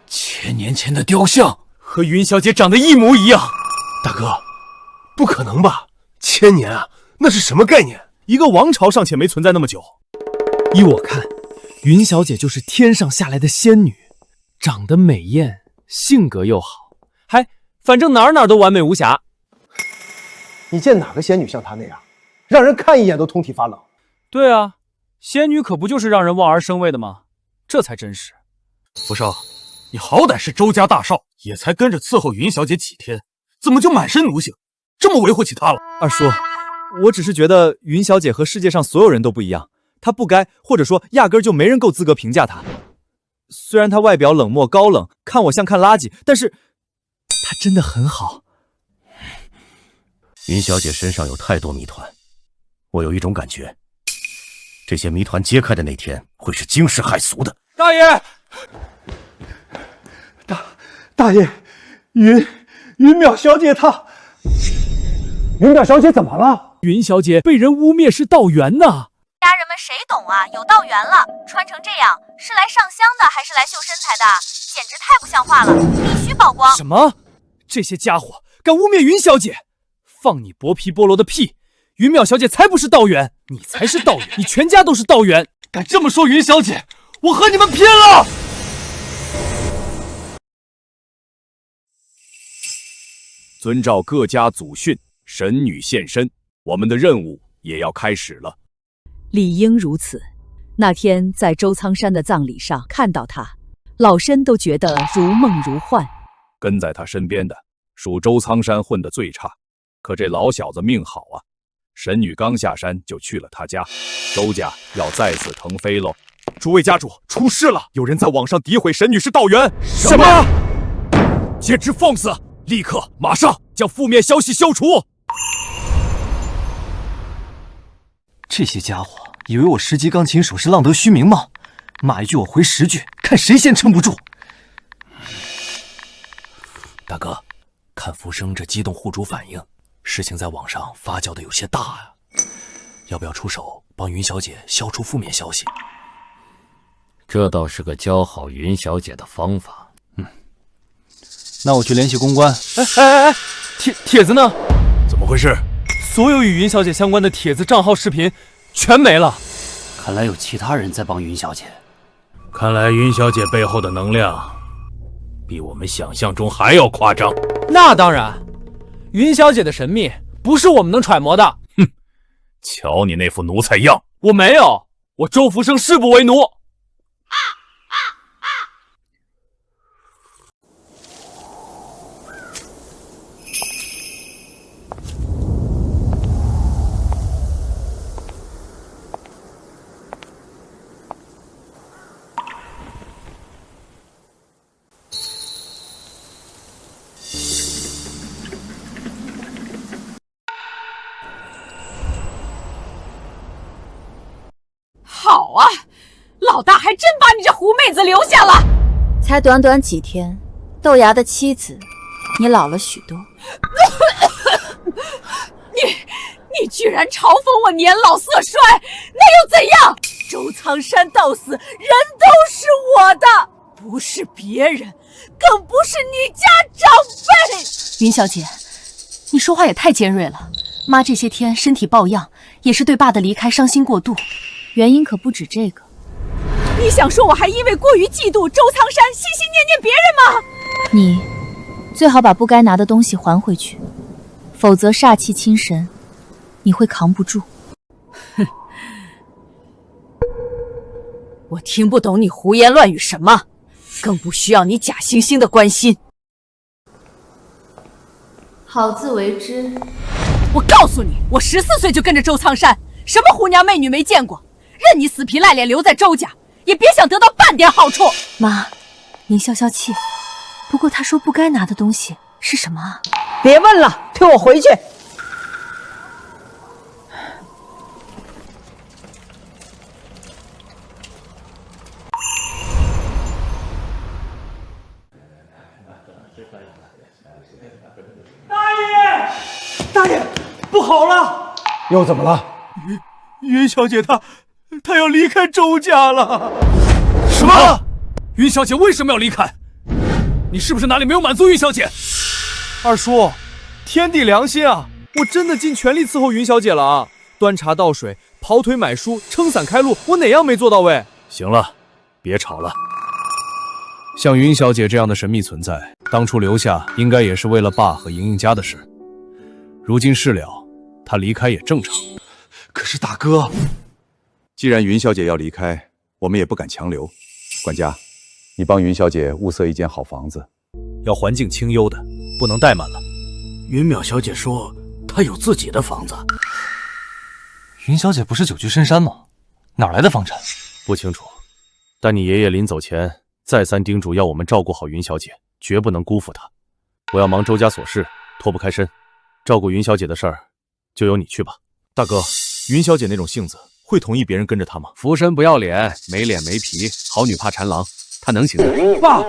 千年前的雕像和云小姐长得一模一样。大哥，不可能吧？1000年啊，那是什么概念？一个王朝尚且没存在那么久。依我看，云小姐就是天上下来的仙女，长得美艳，性格又好，反正哪都完美无瑕。你见哪个仙女像她那样，让人看一眼都通体发冷？对啊，仙女可不就是让人望而生畏的吗？这才真实。福少，你好歹是周家大少，也才跟着伺候云小姐几天，怎么就满身奴性，这么维护起她了？二叔，我只是觉得云小姐和世界上所有人都不一样，她不该，或者说压根就没人够资格评价她。虽然她外表冷漠高冷，看我像看垃圾，但是她真的很好。云小姐身上有太多谜团，我有一种感觉，这些谜团揭开的那天会是惊世骇俗的。大爷，大爷，云淼小姐她，云淼小姐怎么了？云小姐被人污蔑是道缘呢。家人们谁懂啊？有道缘了，穿成这样是来上香的还是来秀身材的？简直太不像话了，必须曝光！什么？这些家伙敢污蔑云小姐？放你薄皮菠萝的屁！云淼小姐才不是道缘，你才是道缘，你全家都是道缘！敢这么说云小姐，我和你们拼了！遵照各家祖训，神女现身，我们的任务也要开始了。理应如此。那天在周苍山的葬礼上看到他，老身都觉得如梦如幻。跟在他身边的属周苍山混得最差，可这老小子命好啊！神女刚下山就去了他家，周家要再次腾飞喽！诸位家主，出事了！有人在网上诋毁神女是道缘。什么？简直放肆！立刻马上将负面消息消除！这些家伙以为我10级钢琴手是浪得虚名吗？骂一句我回10句，看谁先撑不住。大哥，看浮生这激动护主反应，事情在网上发酵的有些大啊，要不要出手帮云小姐消除负面消息？这倒是个教好云小姐的方法。那我去联系公关。帖子呢？怎么回事？所有与云小姐相关的帖子、账号、视频全没了。看来有其他人在帮云小姐。看来云小姐背后的能量比我们想象中还要夸张。那当然，云小姐的神秘不是我们能揣摩的。哼，瞧你那副奴才样！我没有，我周福生誓不为奴。好啊，老大还真把你这狐妹子留下了。才短短几天，豆芽的妻子，你老了许多。你居然嘲讽我年老色衰，那又怎样？周苍山到死，人都是我的，不是别人，更不是你家长辈。云小姐，你说话也太尖锐了。妈这些天身体抱恙，也是对爸的离开伤心过度，原因可不止这个。你想说我还因为过于嫉妒周苍山，心心念念别人吗？你最好把不该拿的东西还回去，否则煞气侵神，你会扛不住。哼，我听不懂你胡言乱语什么，更不需要你假惺惺的关心。好自为之。我告诉你，我14岁就跟着周苍山，什么狐娘媚女没见过，任你死皮赖脸留在周家，也别想得到半点好处。妈，您消消气。不过他说不该拿的东西是什么啊？别问了，推我回去。大爷，不好了！又怎么了？云小姐她要离开周家了。什么？云小姐为什么要离开？你是不是哪里没有满足云小姐？二叔，天地良心啊！我真的尽全力伺候云小姐了啊，端茶倒水、跑腿买书、撑伞开路，我哪样没做到位？行了，别吵了。像云小姐这样的神秘存在，当初留下应该也是为了爸和莹莹家的事。如今事了，她离开也正常。可是大哥，既然云小姐要离开，我们也不敢强留。管家，你帮云小姐物色一间好房子，要环境清幽的，不能怠慢了。云淼小姐说她有自己的房子。云小姐不是久居深山吗？哪来的房产？不清楚，但你爷爷临走前再三叮嘱要我们照顾好云小姐，绝不能辜负她。我要忙周家琐事，脱不开身。照顾云小姐的事儿，就由你去吧。大哥，云小姐那种性子，会同意别人跟着她吗？福身不要脸，没脸没皮，好女怕缠郎，她能行的。爸，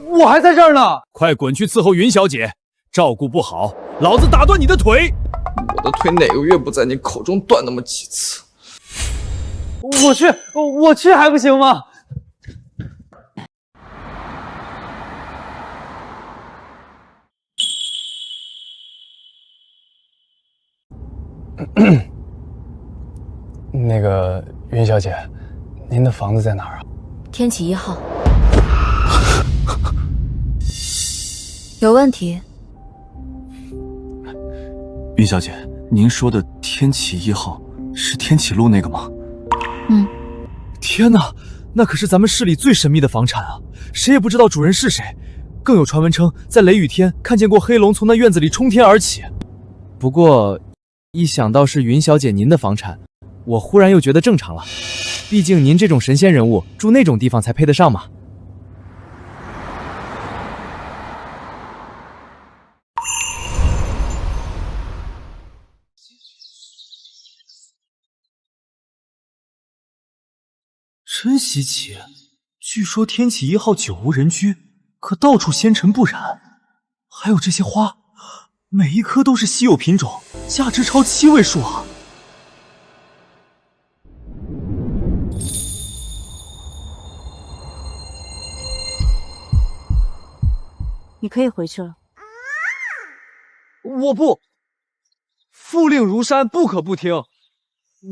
我还在这儿呢。快滚去伺候云小姐，照顾不好，老子打断你的腿！我的腿哪个月不在你口中断那么几次？我去还不行吗？那个云小姐，您的房子在哪儿啊？天启1号。有问题？云小姐，您说的天启1号是天启路那个吗？嗯。天哪，那可是咱们市里最神秘的房产啊！谁也不知道主人是谁，更有传闻称在雷雨天看见过黑龙从那院子里冲天而起。不过，一想到是云小姐您的房产，我忽然又觉得正常了。毕竟您这种神仙人物住那种地方才配得上嘛。真稀奇，据说天启1号久无人居，可到处纤尘不染。还有这些花，每一棵都是稀有品种，价值超7位数啊！你可以回去了。我不，父令如山，不可不听。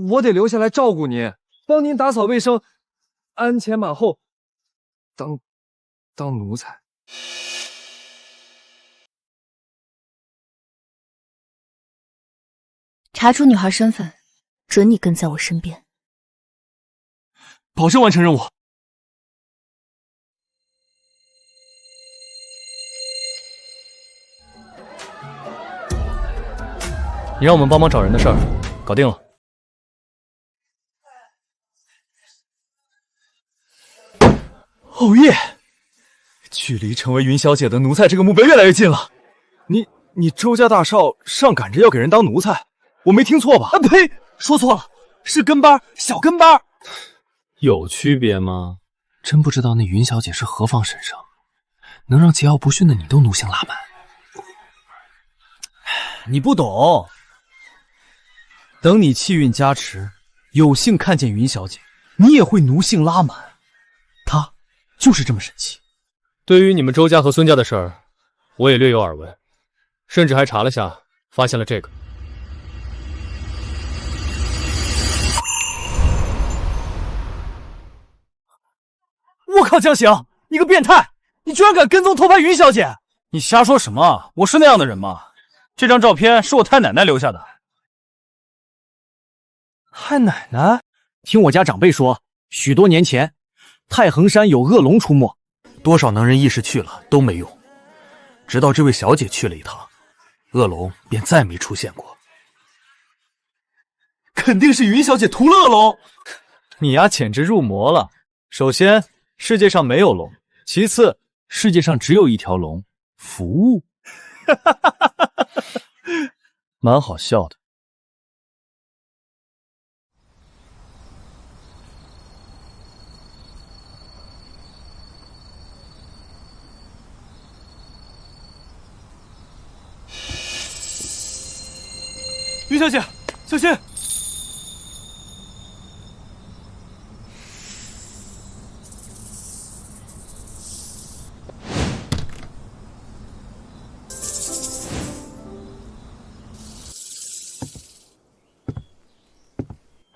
我得留下来照顾您，帮您打扫卫生，鞍前马后，当奴才。查出女孩身份，准你跟在我身边。保证完成任务。你让我们帮忙找人的事儿，搞定了。哦耶！距离成为云小姐的奴才这个目标越来越近了。你周家大少上赶着要给人当奴才，我没听错吧？啊呸，说错了，是跟班，小跟班。有区别吗？真不知道那云小姐是何方神圣，能让桀骜不驯的你都奴性拉满。你不懂，等你气运加持，有幸看见云小姐，你也会奴性拉满。她就是这么神奇。对于你们周家和孙家的事儿，我也略有耳闻，甚至还查了下，发现了这个。我靠，江行，你个变态！你居然敢跟踪偷拍云小姐！你瞎说什么？我是那样的人吗？这张照片是我太奶奶留下的。太奶奶？听我家长辈说，许多年前，太衡山有恶龙出没，多少能人异士去了都没用，直到这位小姐去了一趟，恶龙便再没出现过。肯定是云小姐屠了恶龙！你丫简直入魔了！首先，世界上没有龙；其次，世界上只有一条龙——服务。蛮好笑的。云小姐，小心！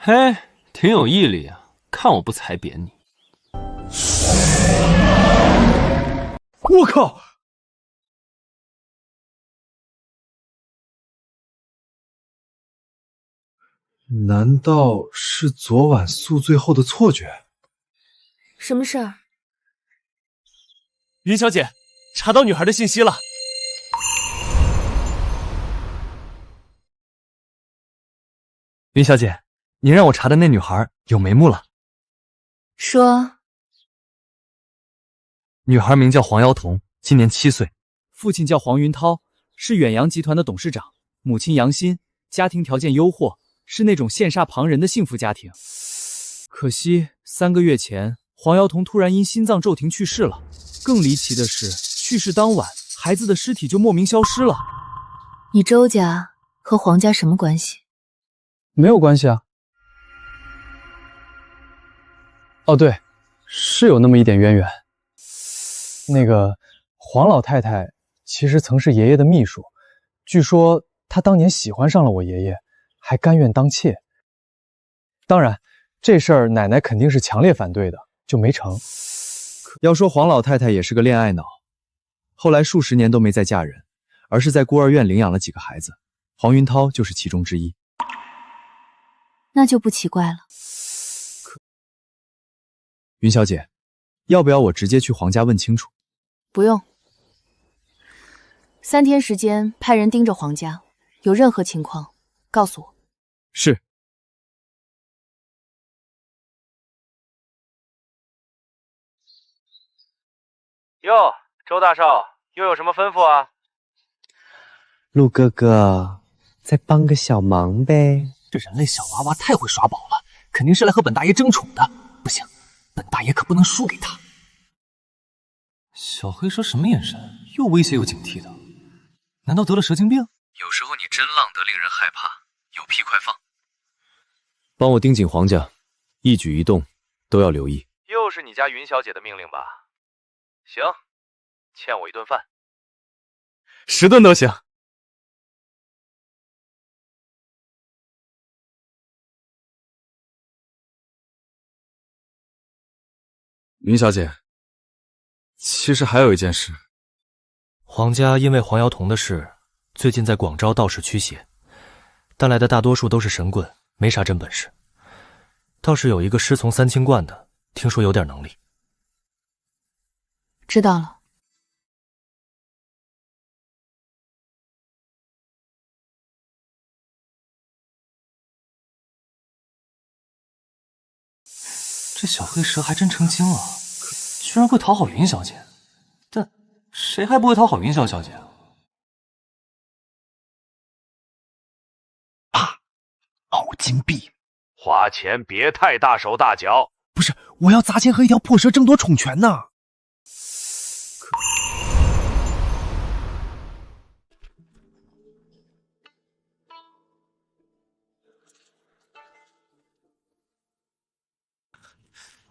嘿，挺有毅力啊！看我不踩扁你！我靠！难道是昨晚宿醉后的错觉？什么事儿？云小姐，查到女孩的信息了。云小姐，您让我查的那女孩有眉目了。说，女孩名叫黄瑶彤，今年7岁，父亲叫黄云涛，是远洋集团的董事长，母亲杨欣，家庭条件优渥，是那种羡煞旁人的幸福家庭。可惜3个月前，黄瑶彤突然因心脏骤停去世了。更离奇的是，去世当晚，孩子的尸体就莫名消失了。你周家和黄家什么关系？没有关系啊。哦，对，是有那么一点渊源。那个黄老太太其实曾是爷爷的秘书，据说她当年喜欢上了我爷爷，还甘愿当妾。当然，这事儿奶奶肯定是强烈反对的，就没成。要说黄老太太也是个恋爱脑，后来数十年都没再嫁人，而是在孤儿院领养了几个孩子，黄云涛就是其中之一。那就不奇怪了。云小姐，要不要我直接去黄家问清楚？不用，3天时间派人盯着黄家，有任何情况告诉我。是。哟，周大少，又有什么吩咐啊？陆哥哥，再帮个小忙呗。这人类小娃娃太会耍宝了，肯定是来和本大爷争宠的。不行，本大爷可不能输给他。小黑蛇什么眼神？又威胁又警惕的，难道得了蛇精病？有时候你真浪得令人害怕，有屁快放！帮我盯紧黄家，一举一动都要留意。又是你家云小姐的命令吧？行，欠我1顿饭，10顿都行。云小姐，其实还有一件事。黄家因为黄瑶彤的事，最近在广招道士驱邪，带来的大多数都是神棍，没啥真本事。倒是有一个师从3清观的，听说有点能力。知道了。这小黑蛇还真成精了，居然会讨好云小姐。但谁还不会讨好云小姐啊？凹金币，花钱别太大手大脚，不是，我要砸钱和一条破蛇争夺宠权呢。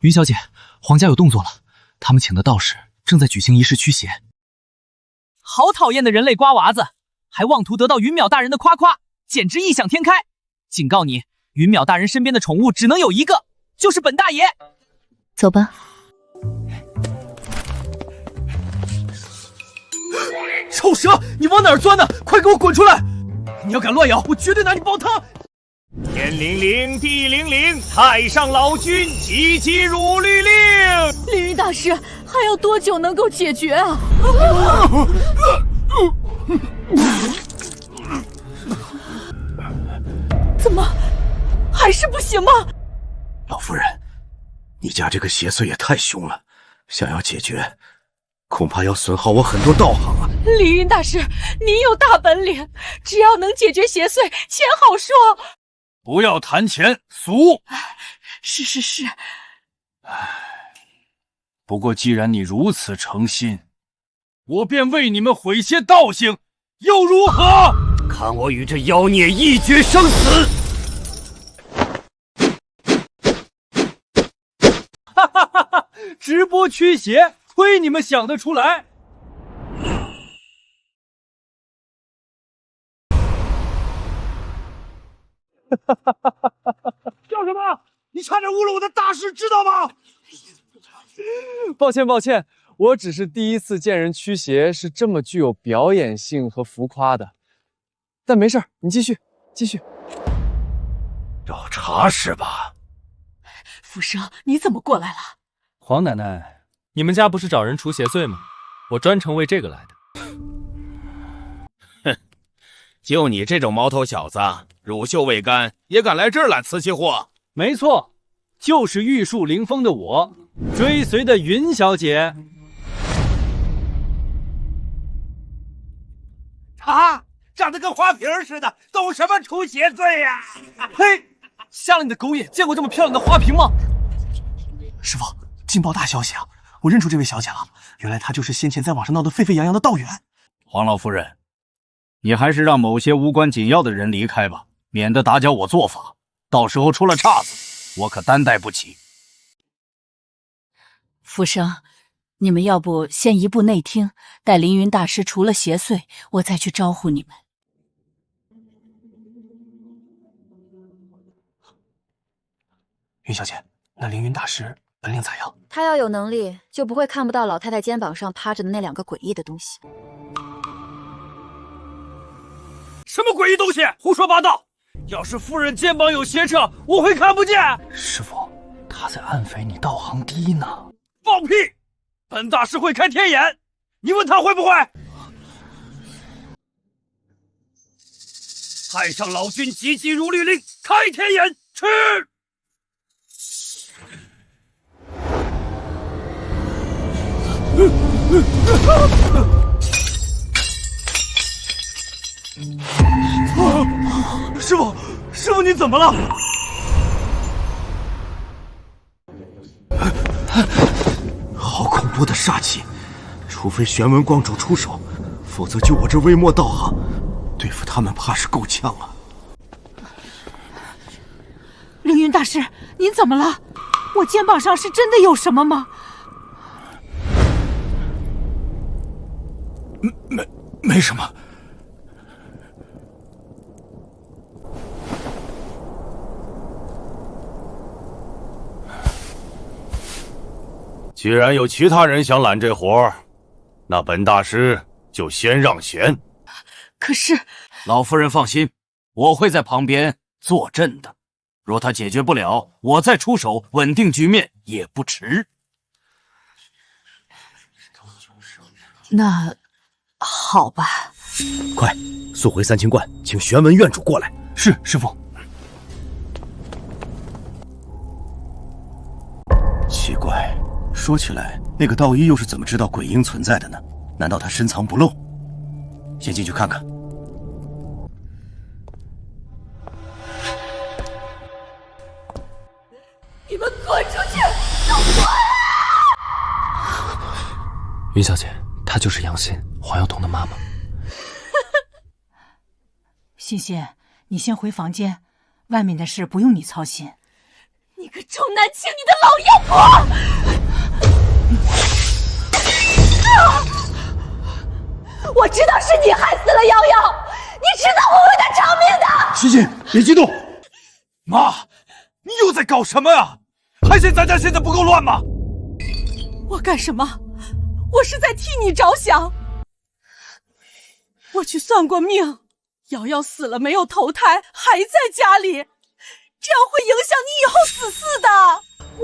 云小姐，皇家有动作了，他们请的道士正在举行仪式驱邪。好讨厌的人类瓜娃子，还妄图得到云淼大人的夸夸，简直异想天开！警告你，云淼大人身边的宠物只能有一个，就是本大爷。走吧。臭蛇，你往哪儿钻呢？快给我滚出来！你要敢乱咬，我绝对拿你煲汤！天灵灵，地灵灵，太上老君急急如律令。凌云大师，还要多久能够解决啊？怎么还是不行吗？老夫人，你家这个邪祟也太凶了，想要解决，恐怕要损耗我很多道行啊。凌云大师，您有大本领，只要能解决邪祟，钱好说。不要谈钱，俗。是。不过既然你如此诚心，我便为你们毁些道行，又如何？看我与这妖孽一决生死！哈哈哈哈！直播驱邪，亏你们想得出来！叫什么？你差点误了我的大事，知道吗？抱歉，我只是第一次见人驱邪是这么具有表演性和浮夸的。但没事，你继续。找茬是吧？福生，你怎么过来了？黄奶奶，你们家不是找人除邪祟吗？我专程为这个来的。哼，就你这种毛头小子，乳臭未干，也敢来这儿揽瓷器货？没错，就是玉树临风的我，追随的云小姐。啊，长得跟花瓶似的，懂什么除邪祟呀？嘿，瞎了你的狗眼，见过这么漂亮的花瓶吗？师傅，劲爆大消息啊！我认出这位小姐了，原来她就是先前在网上闹得沸沸扬扬的道远。黄老夫人，你还是让某些无关紧要的人离开吧，免得打搅我做法，到时候出了岔子，我可担待不起。福生，你们要不先移步内厅，待凌云大师除了邪祟，我再去招呼你们。云小姐，那凌云大师本领咋样？他要有能力，就不会看不到老太太肩膀上趴着的那两个诡异的东西。什么诡异东西？胡说八道！要是夫人肩膀有邪trợ，我会看不见。师傅，他在暗诽你道行低呢。放屁！本大师会开天眼，你问他会不会？太上老君急急如律令，开天眼，去！师傅，你怎么了？好恐怖的煞气！除非玄文光主出手，否则就我这微末道行，对付他们怕是够呛了。凌云大师，您怎么了？我肩膀上是真的有什么吗？没什么。既然有其他人想揽这活，那本大师就先让贤。可是，老夫人放心，我会在旁边坐镇的。若他解决不了，我再出手稳定局面也不迟。那好吧。快速回三清观，请玄文院主过来。是，师傅。奇怪，说起来，那个道医又是怎么知道鬼婴存在的呢？难道他深藏不露？先进去看看。你们滚出去！云小姐，她就是杨欣，黄瑶彤的妈妈。欣欣，你先回房间，外面的事不用你操心。你个重男轻女的老妖婆！我知道是你害死了瑶瑶，你迟早会为她偿命的。欣欣，别激动。妈，你又在搞什么呀？还嫌咱家现在不够乱吗？我干什么？我是在替你着想。我去算过命，瑶瑶死了没有投胎，还在家里，这样会影响你以后死嗣的。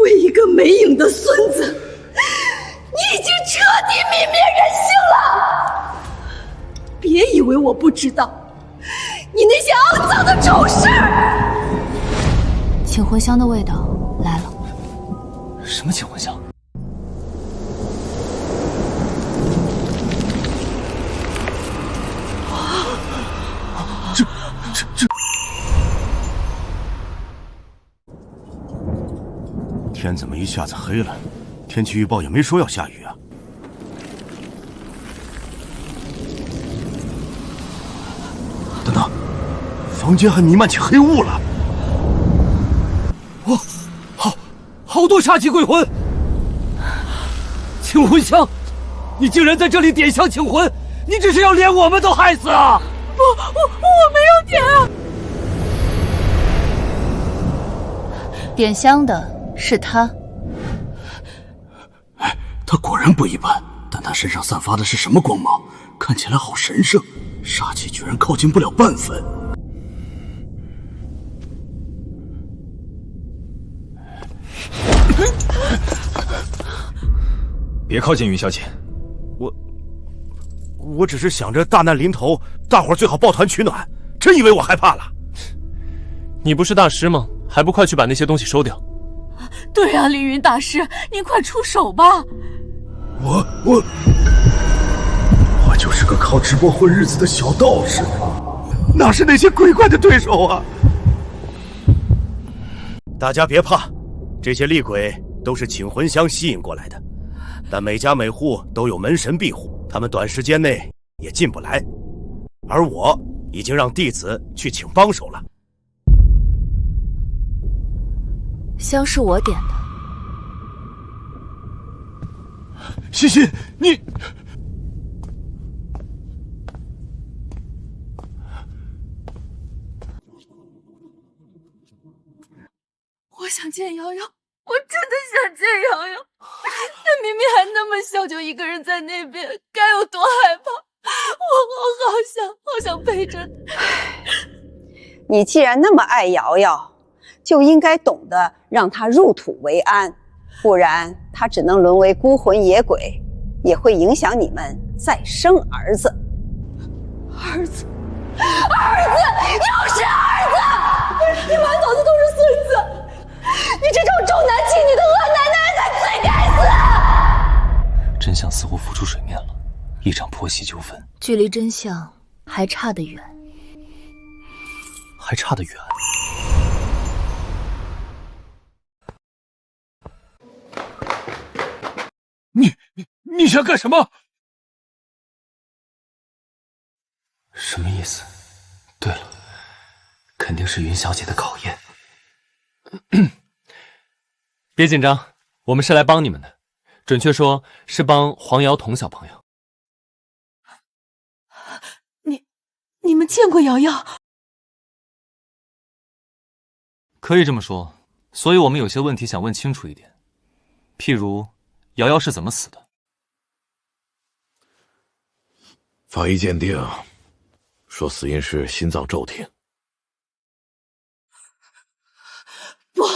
为一个没影的孙子，你已经彻底泯灭人性了。别以为我不知道，你那些肮脏的丑事儿。请魂香的味道来了。什么请魂香？这……天怎么一下子黑了？天气预报也没说要下雨啊！等等，房间还弥漫起黑雾了。哇，好多煞气鬼魂！请魂香，你竟然在这里点香请魂，你这是要连我们都害死啊！我没有点啊！点香的是他。他果然不一般，但他身上散发的是什么光芒？看起来好神圣，煞气居然靠近不了半分。别靠近云小姐，我只是想着大难临头，大伙儿最好抱团取暖，真以为我害怕了？你不是大师吗？还不快去把那些东西收掉！对啊，凌云大师，您快出手吧！我就是个靠直播混日子的小道士，哪是那些鬼怪的对手啊！大家别怕，这些厉鬼都是请魂香吸引过来的，但每家每户都有门神庇护，他们短时间内也进不来。而我已经让弟子去请帮手了。香是我点的。欣欣，你……我想见瑶瑶，我真的想见瑶瑶。她明明还那么小，就一个人在那边，该有多害怕！我好想陪着她。你既然那么爱瑶瑶，就应该懂得让她入土为安，不然她只能沦为孤魂野鬼，也会影响你们再生儿子。儿子，又是儿子！你满脑子都是孙子！你这种重男轻女的恶奶奶才最该死！真相似乎浮出水面了，一场婆媳纠纷，距离真相还差得远。还差得远。你想干什么？什么意思？对了，肯定是云小姐的考验。别紧张，我们是来帮你们的，准确说是帮黄瑶彤小朋友。你们见过瑶瑶？可以这么说，所以我们有些问题想问清楚一点，譬如瑶瑶是怎么死的？法医鉴定说死因是心脏骤停。不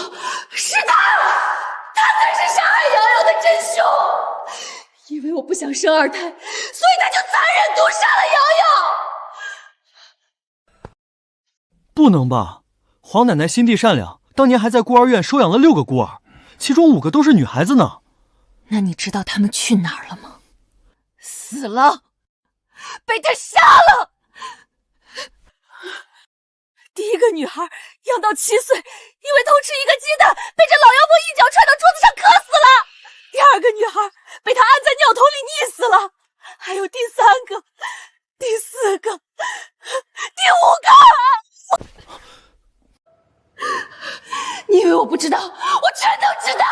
是他才是杀害瑶瑶的真凶！因为我不想生二胎，所以他就残忍毒杀了瑶瑶。不能吧？黄奶奶心地善良，当年还在孤儿院收养了6个孤儿，其中5个都是女孩子呢。那你知道他们去哪儿了吗？死了，被他杀了。第一个女孩养到7岁，因为偷吃一个鸡蛋，被这老妖婆一脚踹到桌子上磕死了。第二个女孩被他按在尿桶里溺死了。为我不知道？我全都知道。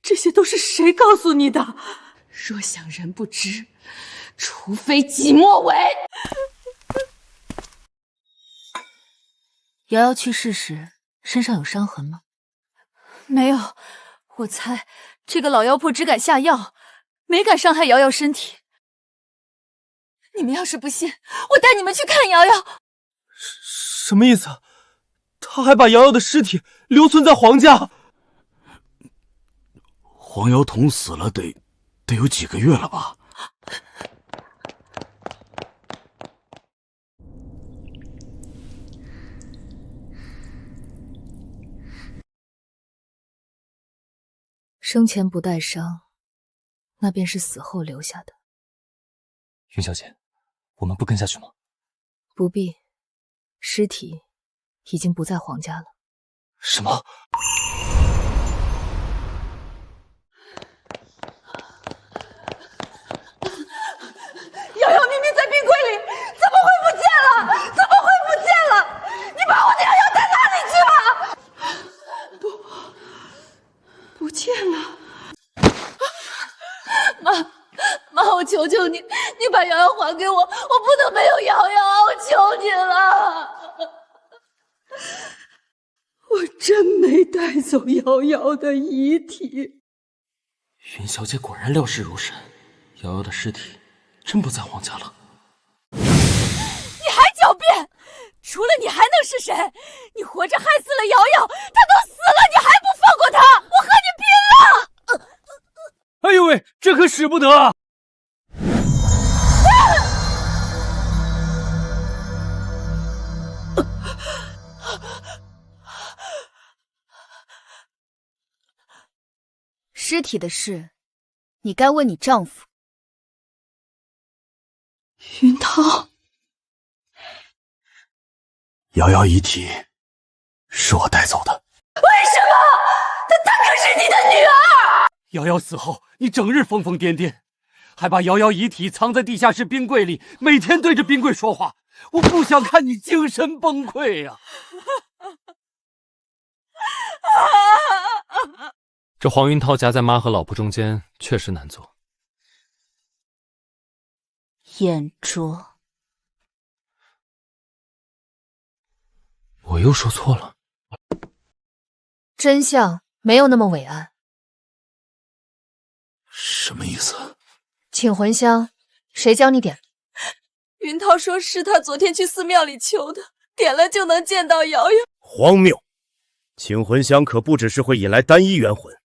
这些都是谁告诉你的？若想人不知，除非己莫为。瑶瑶去世时身上有伤痕吗？没有，我猜这个老妖婆只敢下药，没敢伤害瑶瑶身体。你们要是不信，我带你们去看瑶瑶。什么意思？他还把瑶瑶的尸体留存在皇家？黄瑶童死了得有几个月了吧？生前不带伤，那便是死后留下的。云小姐，我们不跟下去吗？不必，尸体已经不在皇家了。什么？瑶瑶明明在冰柜里，怎么会不见了？怎么会不见了？你把我的瑶瑶带哪里去了？不见了。妈，我求求你，你把瑶瑶还给我，我不能没有瑶瑶，我求你了。我真没带走瑶瑶的遗体。云小姐果然料事如神，瑶瑶的尸体真不在皇家了。你还狡辩？除了你还能是谁？你活着害死了瑶瑶，她都死了，你还不放过她？我和你拼了！哎呦喂，这可使不得啊！尸体的事，你该问你丈夫。云涛，瑶瑶遗体是我带走的。为什么？她可是你的女儿！瑶瑶死后，你整日疯疯癫癫，还把瑶瑶遗体藏在地下室冰柜里，每天对着冰柜说话。我不想看你精神崩溃呀！这黄云涛夹在妈和老婆中间，确实难做。眼拙。我又说错了。真相没有那么伟岸。什么意思？请魂香，谁教你点？云涛说是他昨天去寺庙里求的，点了就能见到瑶瑶。荒谬！请魂香可不只是会引来单一元魂，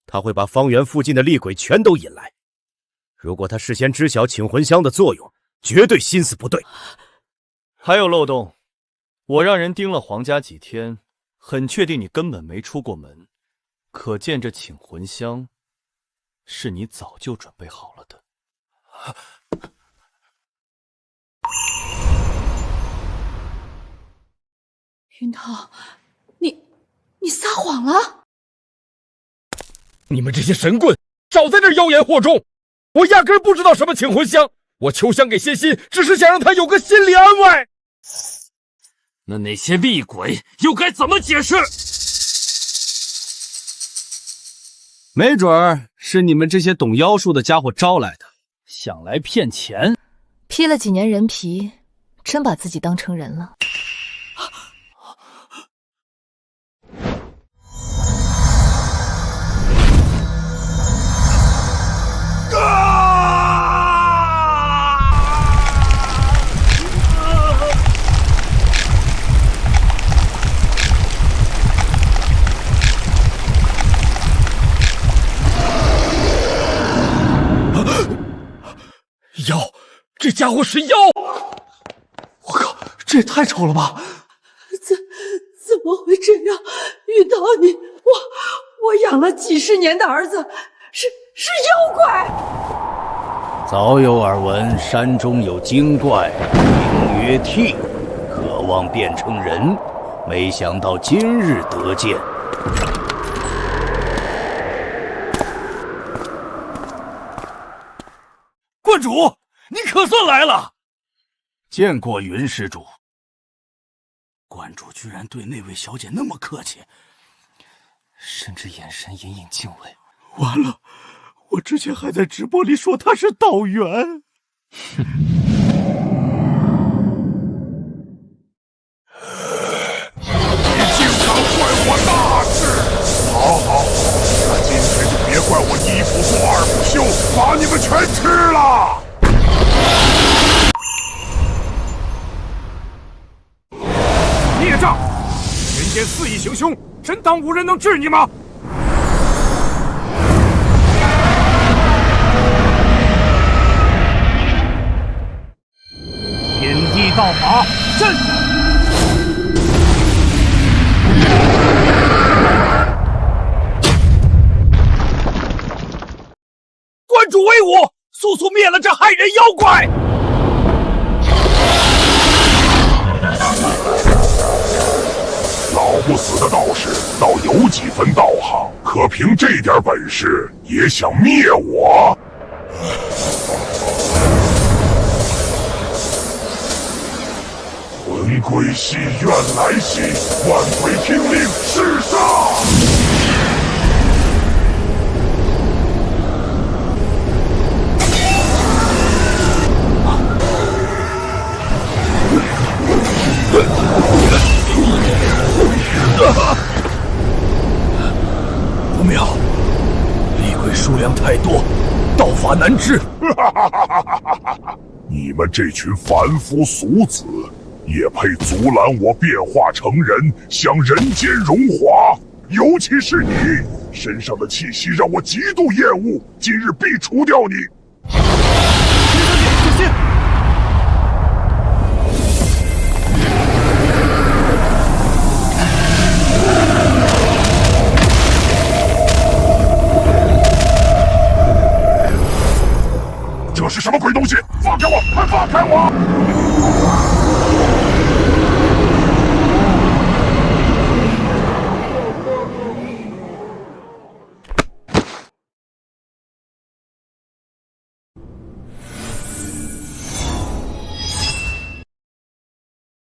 他会把方圆附近的厉鬼全都引来。如果他事先知晓请魂香的作用，绝对心思不对。还有漏洞，我让人盯了皇家几天，很确定你根本没出过门，可见这请魂香是你早就准备好了的。云涛，你撒谎了！你们这些神棍少在这儿妖言惑众！我压根儿不知道什么请魂香，我求香给仙心，只是想让他有个心理安慰。那些厉鬼又该怎么解释？没准儿是你们这些懂妖术的家伙招来的，想来骗钱。披了几年人皮，真把自己当成人了。妖，这家伙是妖！我靠，这也太丑了吧！怎么会这样？云涛，我养了几十年的儿子是妖怪！早有耳闻，山中有精怪，名曰替，渴望变成人，没想到今日得见。观主，你可算来了！见过云施主。观主居然对那位小姐那么客气，甚至眼神隐隐敬畏。完了，我之前还在直播里说他是道员。我大事，好，那今天就别怪我一不做二不休，把你们全吃了。孽障！人间肆意行凶，真当无人能治你吗？天地道法，阵！观主威武，速速灭了这害人妖怪！老不死的道士倒有几分道行，可凭这点本事也想灭我？魂归西，愿来兮，万鬼听令，弑杀！不妙，厉鬼数量太多，道法难治。你们这群凡夫俗子，也配阻拦我变化成人，享人间荣华？尤其是你，身上的气息让我极度厌恶，今日必除掉你。小心！这是什么鬼东西？放开我！快放开我！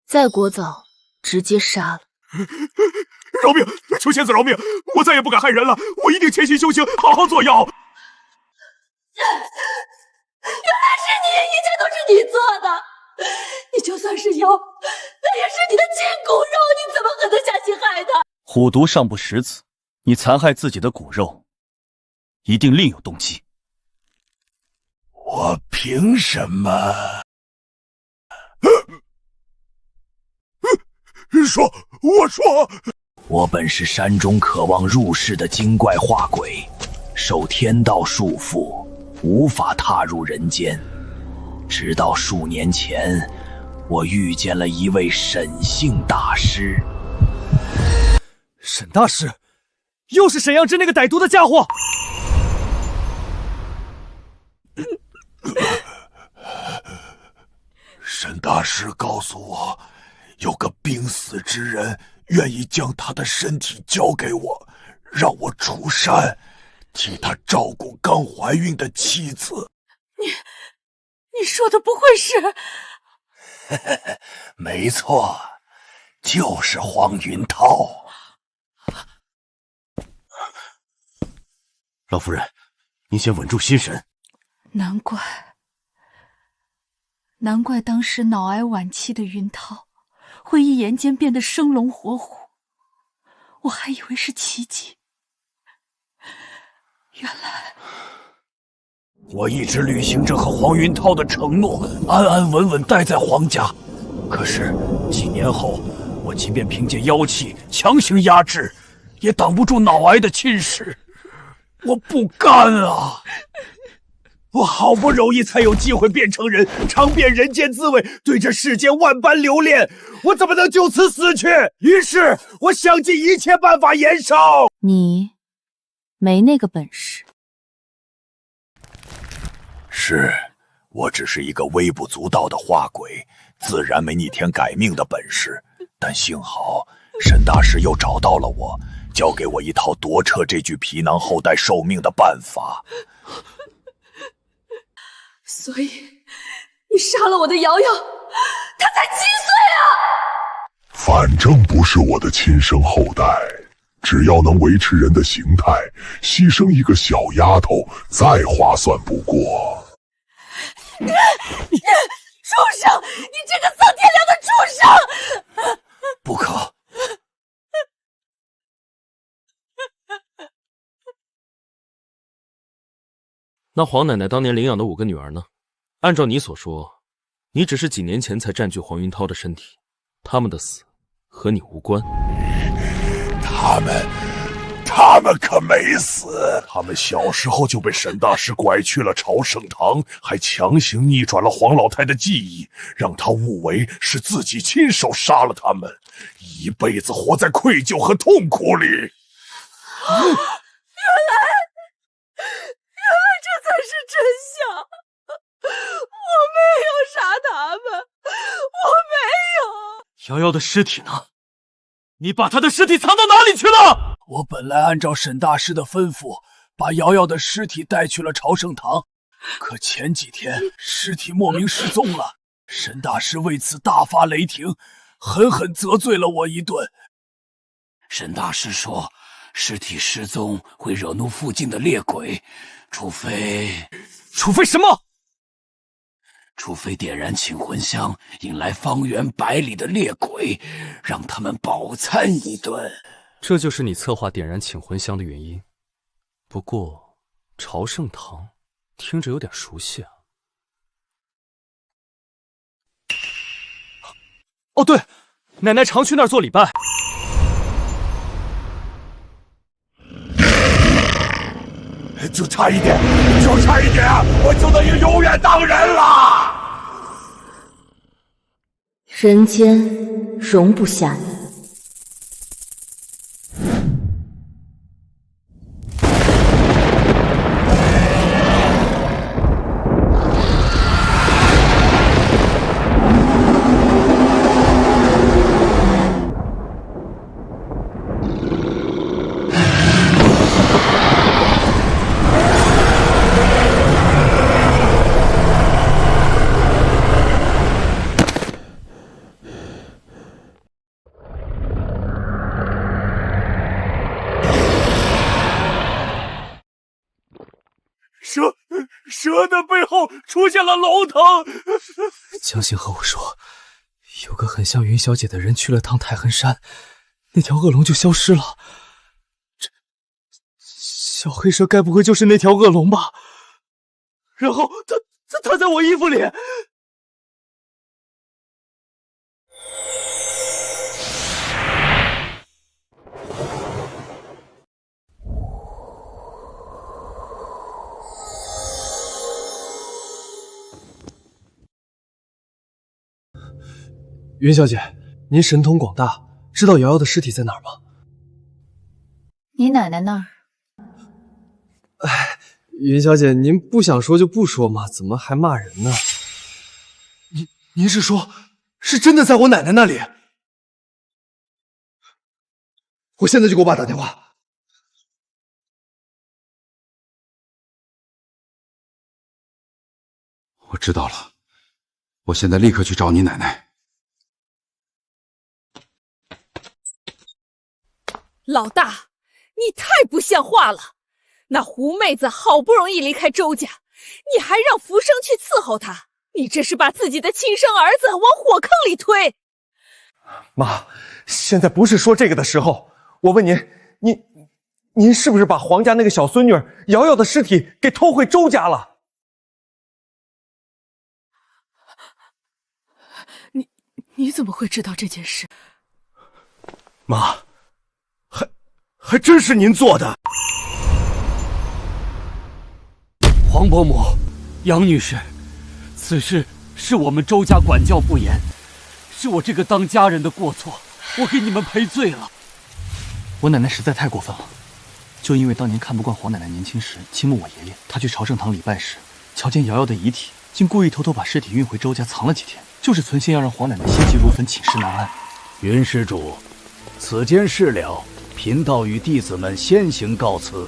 再聒噪，直接杀了！饶命！求仙子饶命！我再也不敢害人了，我一定潜心修行，好好做妖。原来是你，一切都是你做的。你就算是妖，那也是你的亲骨肉，你怎么可能下心害他？虎毒尚不食子，你残害自己的骨肉，一定另有动机。我凭什么？我说，我本是山中渴望入世的精怪化鬼，受天道束缚，无法踏入人间。直到数年前，我遇见了一位沈姓大师。沈大师，又是沈阳之那个歹毒的家伙！沈大师告诉我，有个濒死之人愿意将他的身体交给我，让我出山，替他照顾刚怀孕的妻子。你说的不会是？没错，就是黄云涛。老夫人，您先稳住心神。难怪当时脑癌晚期的云涛会一言间变得生龙活虎，我还以为是奇迹，原来……我一直履行着和黄云涛的承诺，安安稳稳待在黄家。可是几年后，我即便凭借妖气强行压制，也挡不住脑癌的侵蚀。我不甘啊！我好不容易才有机会变成人，尝遍人间滋味，对这世间万般留恋，我怎么能就此死去？于是我想尽一切办法延寿。你没那个本事。是，我只是一个微不足道的化鬼，自然没逆天改命的本事。但幸好沈大师又找到了我，教给我一套夺撤这具皮囊后代寿命的办法。所以，你杀了我的瑶瑶，她才7岁啊！反正不是我的亲生后代，只要能维持人的形态，牺牲一个小丫头，再划算不过。畜生！你这个丧天良的畜生！不可！那黄奶奶当年领养的5个女儿呢？按照你所说，你只是几年前才占据黄云涛的身体，他们的死和你无关。他们可没死，他们小时候就被沈大师拐去了朝圣堂，还强行逆转了黄老太的记忆，让她误为是自己亲手杀了他们，一辈子活在愧疚和痛苦里。原来这才是真相！我没有杀他们，我没有。瑶瑶的尸体呢？你把她的尸体藏到哪里去了？我本来按照沈大师的吩咐，把瑶瑶的尸体带去了朝圣堂，可前几天尸体莫名失踪了，沈大师为此大发雷霆，狠狠责罪了我一顿。沈大师说，尸体失踪会惹怒附近的猎鬼，除非什么？除非点燃请魂香，引来方圆100里的猎鬼，让他们饱餐一顿。这就是你策划点燃请魂香的原因。不过，朝圣堂听着有点熟悉啊。哦，对，奶奶常去那儿做礼拜。就差一点，我就等于永远当人了。人间容不下你。蛇的背后出现了龙腾。江心和我说，有个很像云小姐的人去了趟太衡山，那条恶龙就消失了。这小黑蛇该不会就是那条恶龙吧？然后他在我衣服里。云小姐，您神通广大，知道瑶瑶的尸体在哪儿吗？你奶奶那儿。哎，云小姐，您不想说就不说嘛，怎么还骂人呢？您是说，是真的在我奶奶那里？我现在就给我爸打电话。我知道了，我现在立刻去找你奶奶。老大，你太不像话了！那胡妹子好不容易离开周家，你还让福生去伺候她，你这是把自己的亲生儿子往火坑里推！妈，现在不是说这个的时候。我问您是不是把黄家那个小孙女瑶瑶的尸体给偷回周家了？你怎么会知道这件事？妈，还真是您做的。黄伯母，杨女士，此事是我们周家管教不严，是我这个当家人的过错，我给你们赔罪了。我奶奶实在太过分了，就因为当年看不惯黄奶奶年轻时倾慕我爷爷，她去朝圣堂礼拜时瞧见瑶瑶的遗体，竟故意偷偷把尸体运回周家藏了几天，就是存心要让黄奶奶心急如焚，寝食难安。云施主，此间事了，贫道与弟子们先行告辞，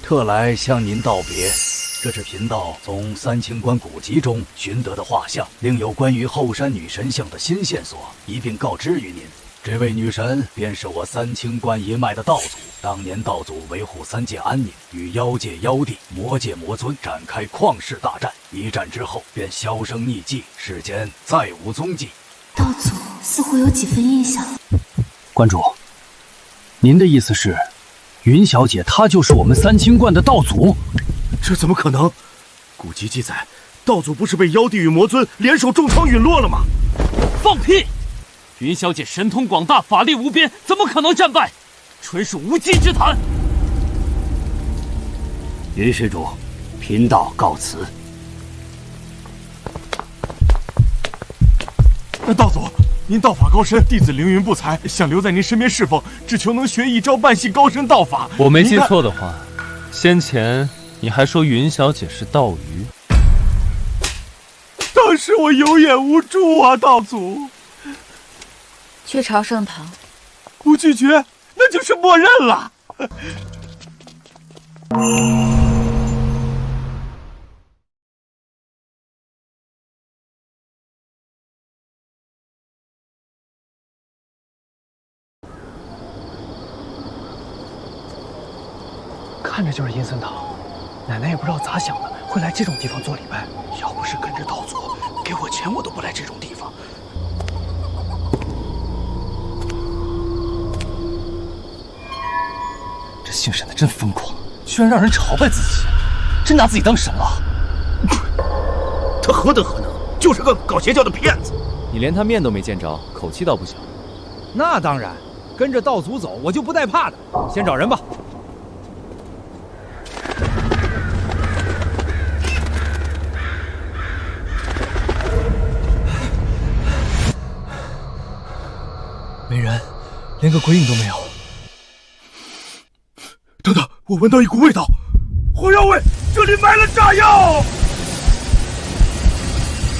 特来向您道别。这是贫道从三清观古籍中寻得的画像，另有关于后山女神像的新线索，一并告知于您。这位女神便是我三清观一脉的道祖。当年道祖维护三界安宁，与妖界妖帝、魔界魔尊展开旷世大战。一战之后便销声匿迹，世间再无踪迹。道祖似乎有几分印象。观主，您的意思是，云小姐她就是我们三清观的道祖？这怎么可能？古籍记载，道祖不是被妖帝与魔尊联手重创陨落了吗？放屁！云小姐神通广大，法力无边，怎么可能战败？纯属无稽之谈。云施主，贫道告辞。道祖，您道法高深，弟子凌云不才，想留在您身边侍奉，只求能学一招半系高深道法。我没记错的话，先前你还说云小姐是道鱼。当时我有眼无珠啊，道祖。去朝圣堂。不拒绝，那就是默认了。看着就是阴森堂，奶奶也不知道咋想的，会来这种地方做礼拜。要不是跟着道祖，给我钱我都不来这种地方。这姓沈的真疯狂，居然让人朝拜自己，真拿自己当神了。他何德何能，就是个搞邪教的骗子。你连他面都没见着，口气倒不小。那当然，跟着道祖走，我就不带怕的。先找人吧。没人，连个鬼影都没有。等等，我闻到一股味道，火药味，这里埋了炸药！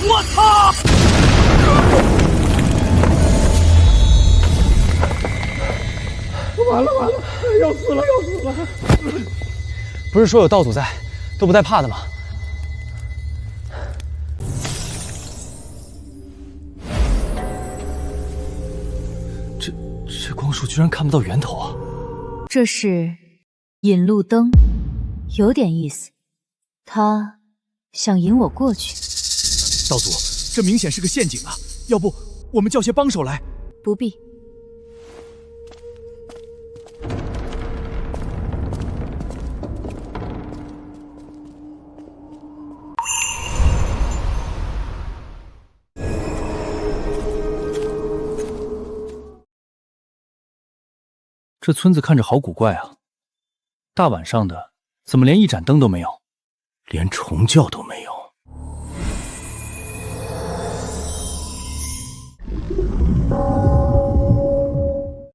我操！完了完了，要死了要死了！不是说有道祖在，都不带怕的吗？这光束居然看不到源头啊！这是引路灯，有点意思。他想引我过去。道祖，这明显是个陷阱啊！要不我们叫些帮手来？不必。这村子看着好古怪啊！大晚上的，怎么连一盏灯都没有？连虫叫都没有。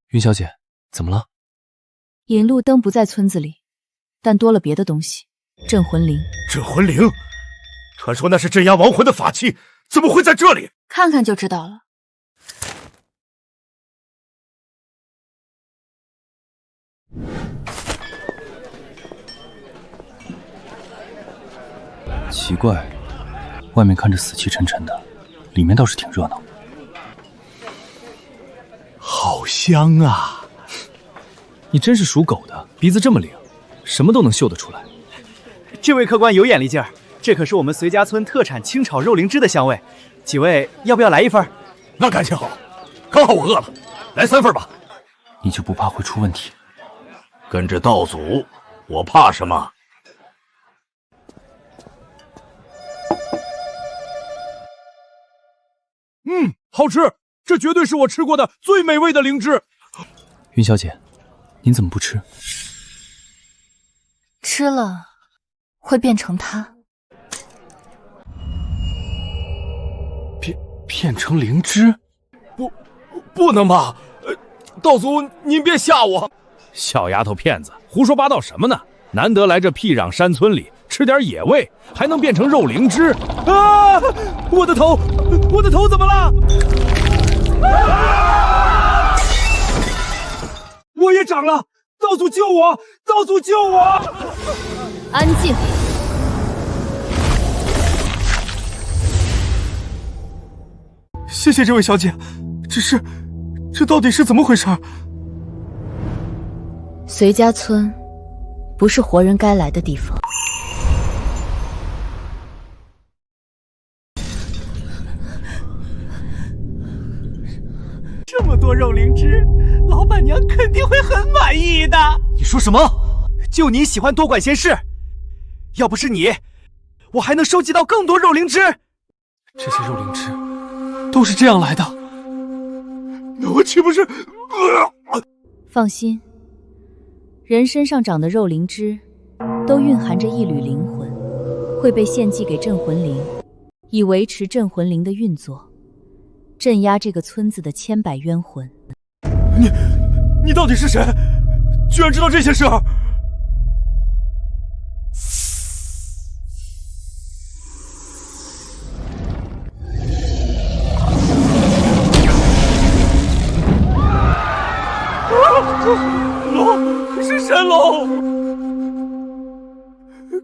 云小姐，怎么了？引路灯不在村子里，但多了别的东西，镇魂铃。镇魂铃？传说那是镇压亡魂的法器，怎么会在这里？看看就知道了。奇怪，外面看着死气沉沉的，里面倒是挺热闹。好香啊！你真是属狗的，鼻子这么灵，什么都能嗅得出来。这位客官有眼力劲儿，这可是我们随家村特产清炒肉灵芝的香味。几位要不要来一份？那感情好，刚好我饿了，来3份吧。你就不怕会出问题？跟着道祖，我怕什么？好吃，这绝对是我吃过的最美味的灵芝。云小姐，您怎么不吃？吃了会变成他。变成灵芝？不能吧？道祖，您别吓我！小丫头片子，胡说八道什么呢？难得来这僻壤山村里吃点野味，还能变成肉灵芝啊！我的头，我的头怎么了？啊！我也长了！道祖救我！道祖救我！安静！谢谢这位小姐，只这到底是怎么回事？随家村不是活人该来的地方。这么多肉灵芝，老板娘肯定会很满意的。你说什么？就你喜欢多管闲事？要不是你，我还能收集到更多肉灵芝。这些肉灵芝都是这样来的，那我岂不是……放心，人身上长的肉灵芝都蕴含着一缕灵魂，会被献祭给镇魂灵，以维持镇魂灵的运作，镇压这个村子的千百冤魂。你到底是谁？居然知道这些事儿！龙是神龙！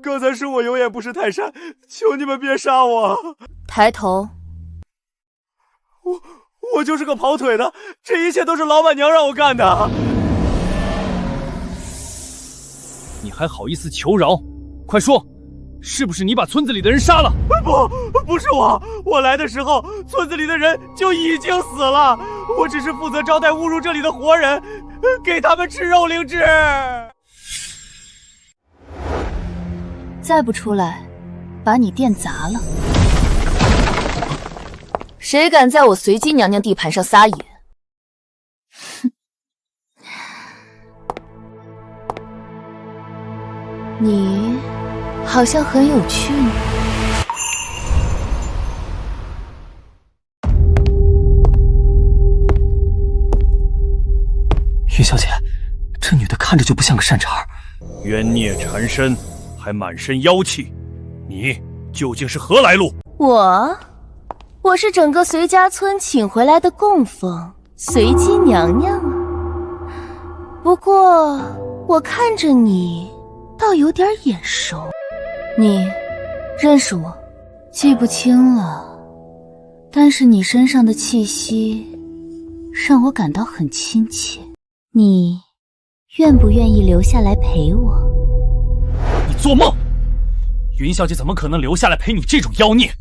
刚才是我有眼不识泰山，求你们别杀我！抬头。我就是个跑腿的，这一切都是老板娘让我干的。你还好意思求饶？快说，是不是你把村子里的人杀了？不是我，我来的时候村子里的人就已经死了，我只是负责招待误入这里的活人，给他们吃肉灵芝。再不出来，把你店砸了！谁敢在我随机娘娘地盘上撒野？哼！你好像很有趣呢。云小姐，这女的看着就不像个善茬。冤孽缠身，还满身妖气，你究竟是何来路？我是整个随家村请回来的供奉随姬娘娘啊。不过我看着你倒有点眼熟。你认识我？记不清了，但是你身上的气息让我感到很亲切。你愿不愿意留下来陪我？你做梦！云小姐怎么可能留下来陪你这种妖孽？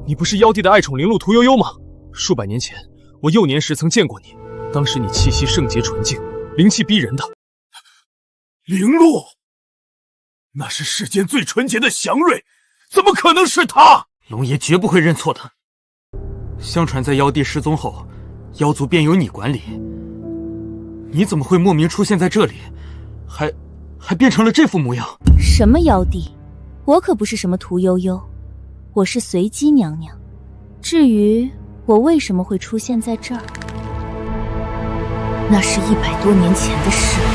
你不是妖帝的爱宠灵鹿屠呦呦吗？数百年前，我幼年时曾见过你，当时你气息圣洁纯净，灵气逼人的。灵鹿，那是世间最纯洁的祥瑞，怎么可能是他？龙爷绝不会认错的。相传在妖帝失踪后，妖族便由你管理。你怎么会莫名出现在这里，还变成了这副模样？什么妖帝？我可不是什么屠呦呦。我是随姬娘娘，至于我为什么会出现在这儿，那是100多年前的事了。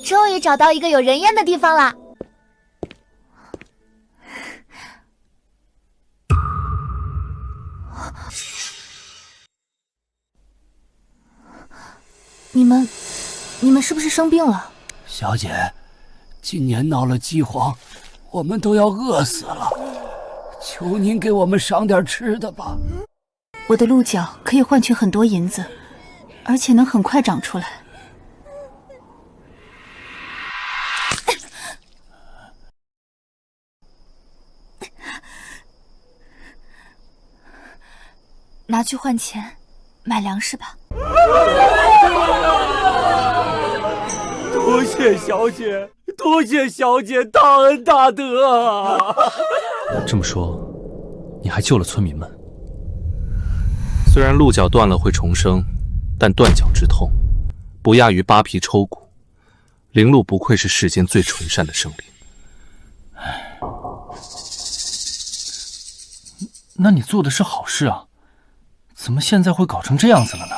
终于找到一个有人烟的地方了。你们是不是生病了？小姐，今年闹了饥荒，我们都要饿死了，求您给我们赏点吃的吧。我的鹿角可以换取很多银子，而且能很快长出来。拿去换钱，买粮食吧。多谢小姐，多谢小姐大恩大德啊！这么说，你还救了村民们。虽然鹿角断了会重生，但断脚之痛不亚于扒皮抽骨。灵鹿不愧是世间最纯善的生灵。那你做的是好事啊，怎么现在会搞成这样子了呢？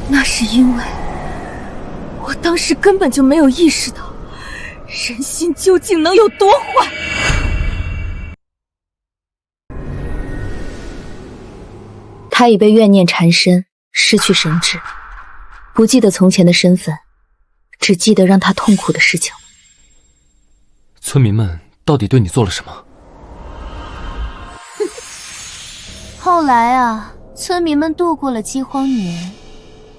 那是因为我当时根本就没有意识到人心究竟能有多坏。他已被怨念缠身，失去神智，不记得从前的身份，只记得让他痛苦的事情。村民们到底对你做了什么？后来啊，村民们度过了饥荒年，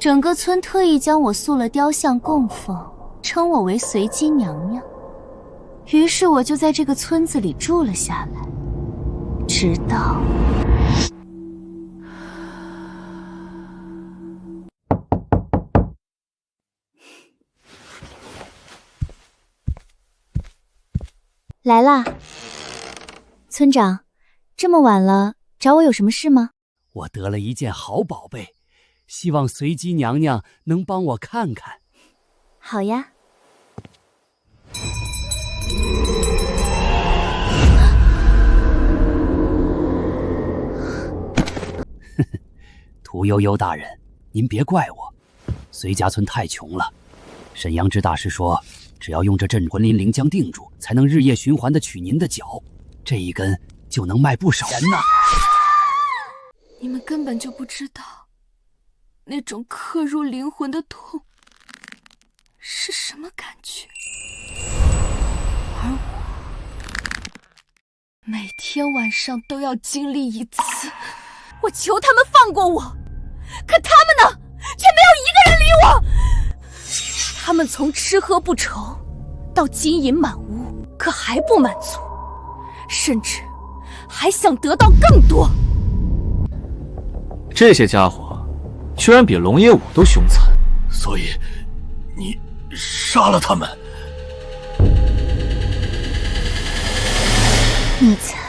整个村特意将我塑了雕像供奉，称我为随姬娘娘。于是我就在这个村子里住了下来，直到……来啦，村长，这么晚了，找我有什么事吗？我得了一件好宝贝，希望随姬娘娘能帮我看看。好呀。屠呦呦大人，您别怪我，随家村太穷了。沈阳之大师说，只要用这镇魂灵将定住，才能日夜循环的取您的脚，这一根就能卖不少钱呢。你们根本就不知道，那种刻入灵魂的痛是什么感觉。而我每天晚上都要经历一次。我求他们放过我，可他们呢，却没有一个人理我。他们从吃喝不愁到金银满屋，可还不满足，甚至还想得到更多。这些家伙居然比龙野武都凶残，所以你杀了他们？你猜？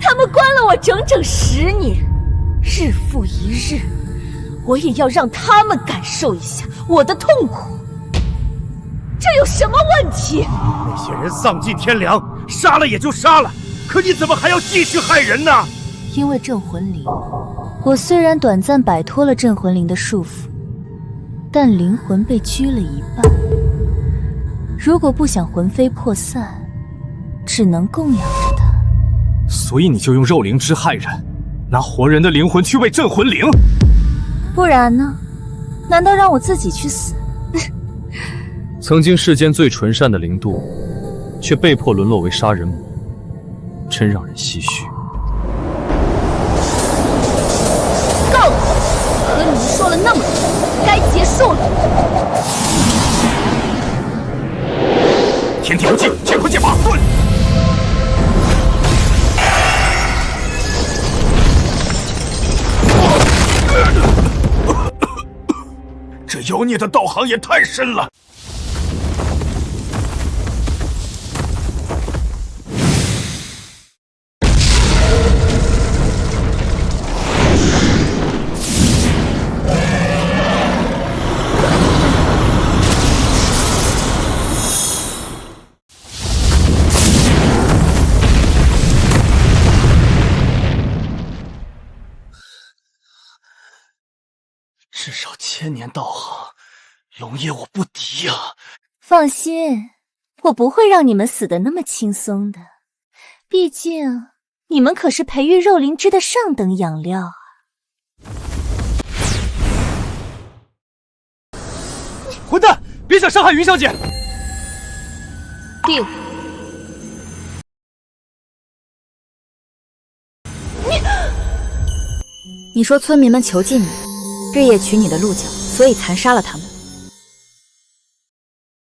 他们关了我整整10年，日复一日，我也要让他们感受一下我的痛苦。这有什么问题？那些人丧尽天良，杀了也就杀了，可你怎么还要继续害人呢？因为镇魂灵，我虽然短暂摆脱了镇魂灵的束缚，但灵魂被拘了一半。如果不想魂飞魄散，只能供养着它。所以你就用肉灵之害人，拿活人的灵魂去喂镇魂灵？不然呢？难道让我自己去死？曾经世间最纯善的灵度，却被迫沦落为杀人魔，真让人唏嘘。够了！和你们说了那么多，该结束了。天地不济，乾坤剑法遁！这妖孽的道行也太深了。至少1000年道行，龙爷我不敌呀！放心，我不会让你们死得那么轻松的。毕竟，你们可是培育肉灵芝的上等养料啊！混蛋，别想伤害云小姐！定。你说村民们囚禁你，日夜取你的鹿角，所以残杀了他们。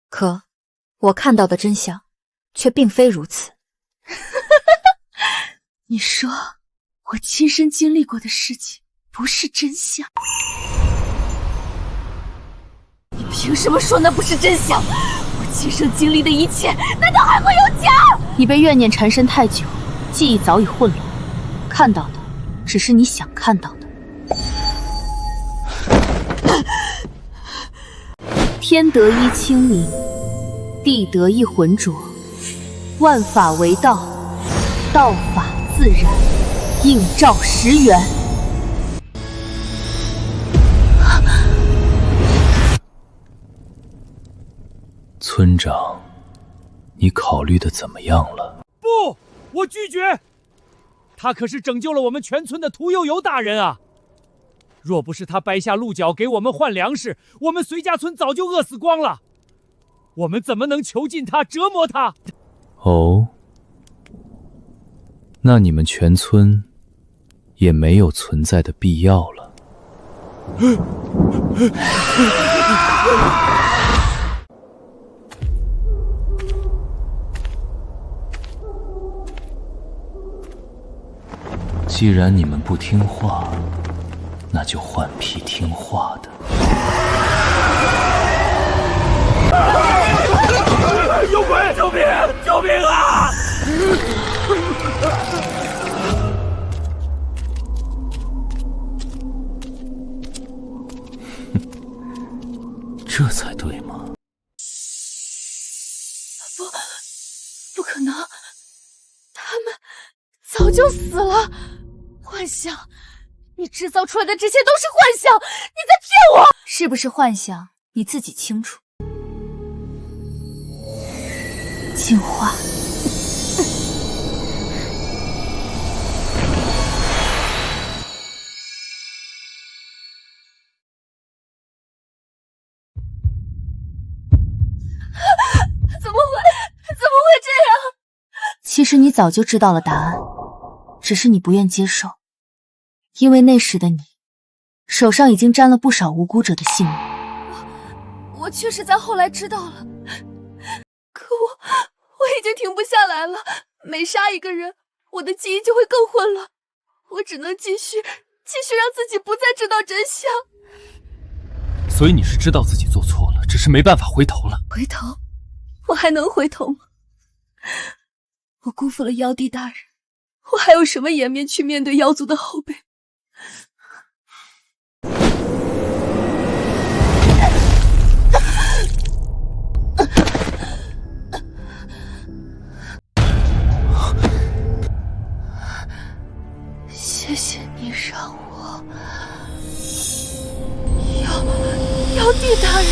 可我看到的真相却并非如此。你说我亲身经历过的事情不是真相？你凭什么说那不是真相？我亲身经历的一切，难道还会有假？你被怨念缠身太久，记忆早已混乱，看到的只是你想看到的。天得一清灵，地得一浑浊，万法为道，道法自然，映照石原。村长，你考虑的怎么样了？不，我拒绝。他可是拯救了我们全村的屠呦呦大人啊！若不是他掰下鹿角给我们换粮食，我们随家村早就饿死光了。我们怎么能囚禁他、折磨他？哦，那你们全村也没有存在的必要了。既然你们不听话，那就换批听话的。有鬼！救命！救命啊！这才对嘛！不可能，他们早就死了。幻想，你制造出来的这些都是幻想，你在骗我！是不是幻想，你自己清楚。进化。怎么会这样？其实你早就知道了答案，只是你不愿接受，因为那时的你手上已经沾了不少无辜者的性命。我确实在后来知道了，可我已经停不下来了。每杀一个人，我的记忆就会更混乱，我只能继续让自己不再知道真相。所以你是知道自己做错了，只是没办法回头了。回头？我还能回头吗？我辜负了妖帝大人，我还有什么颜面去面对妖族的后辈？谢谢你让我妖帝大人。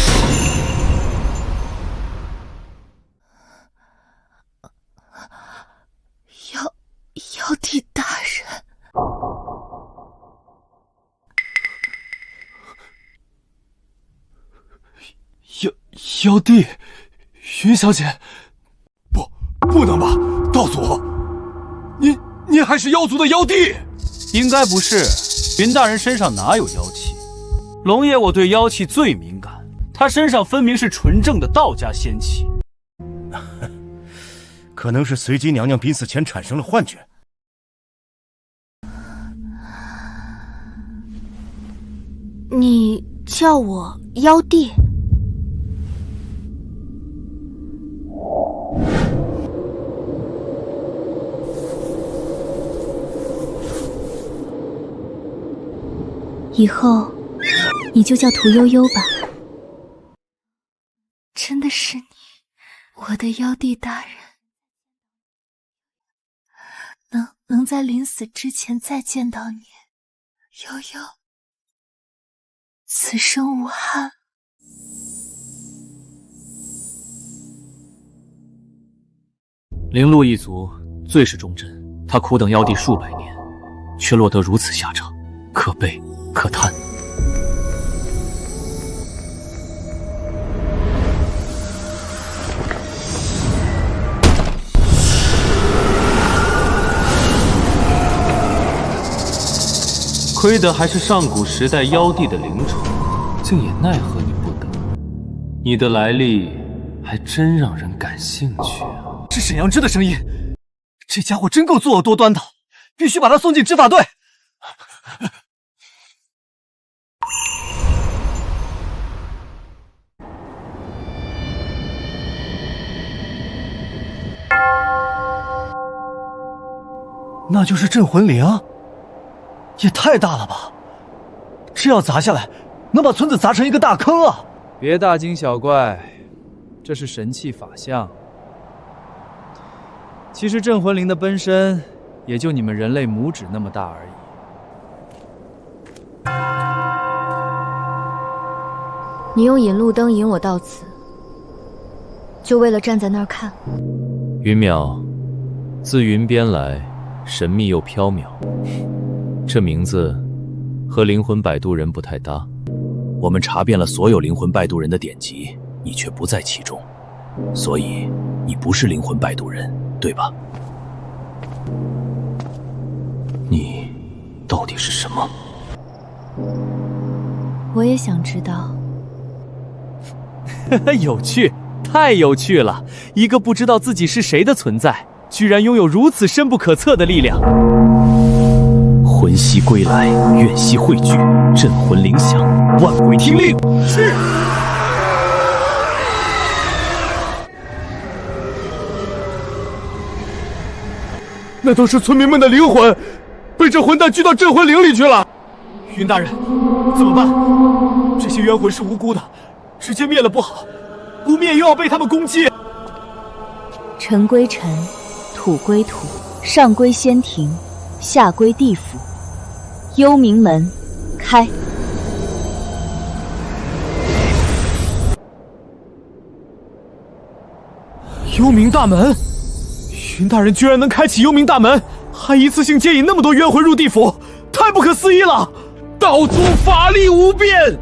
妖帝大人，妖帝，云小姐，不能吧，道祖，你还是妖族的妖帝？应该不是，云大人身上哪有妖气？龙爷我对妖气最敏感，他身上分明是纯正的道家仙气。可能是随姬娘娘濒死前产生了幻觉。你叫我妖帝？以后你就叫屠呦呦吧。真的是你，我的妖帝大人。能在临死之前再见到你，悠悠，此生无憾。灵鹿一族最是忠贞，他苦等妖帝数百年，却落得如此下场，可悲可叹。亏得还是上古时代妖帝的灵宠，竟也奈何你不得。你的来历还真让人感兴趣啊！是沈阳之的声音，这家伙真够作恶多端的，必须把他送进执法队。那就是镇魂铃。也太大了吧！这要砸下来，能把村子砸成一个大坑啊！别大惊小怪，这是神器法相。其实镇魂铃的本身也就你们人类拇指那么大而已。你用引路灯引我到此，就为了站在那儿看？云淼，自云边来，神秘又缥缈，这名字和灵魂摆渡人不太搭。我们查遍了所有灵魂摆渡人的典籍，你却不在其中，所以你不是灵魂摆渡人，对吧？你到底是什么？我也想知道。有趣，太有趣了！一个不知道自己是谁的存在，居然拥有如此深不可测的力量。魂兮归来，怨兮汇聚，镇魂铃响，万鬼听令。是。那都是村民们的灵魂，被这混蛋聚到镇魂铃里去了。云大人，怎么办？这些冤魂是无辜的，直接灭了不好，不灭又要被他们攻击。尘归尘，土归土，上归仙庭，下归地府。幽冥门，开！幽冥大门，云大人居然能开启幽冥大门，还一次性接引那么多冤魂入地府，太不可思议了！道祖法力无边。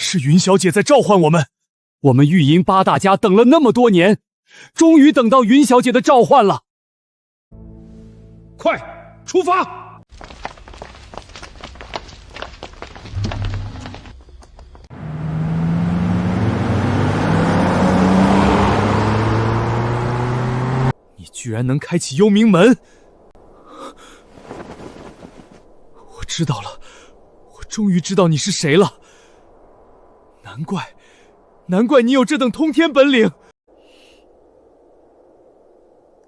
是云小姐在召唤我们，我们玉营八大家等了那么多年，终于等到云小姐的召唤了。快，出发！你居然能开启幽冥门！我知道了，我终于知道你是谁了。难怪你有这等通天本领。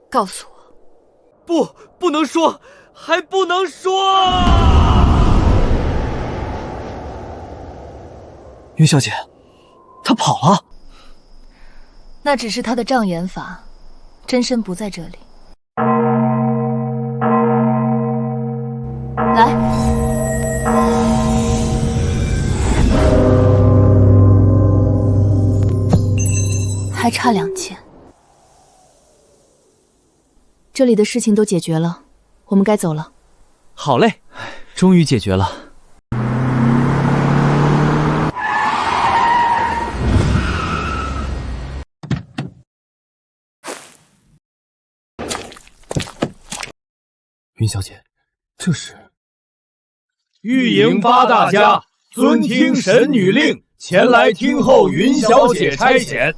告诉我，不能说，还不能说。云小姐，她跑了。那只是他的障眼法，真身不在这里。来。还差2件，这里的事情都解决了，我们该走了。好嘞，终于解决了。云小姐，这是玉营八大家遵听神女令，前来听候云小姐差遣。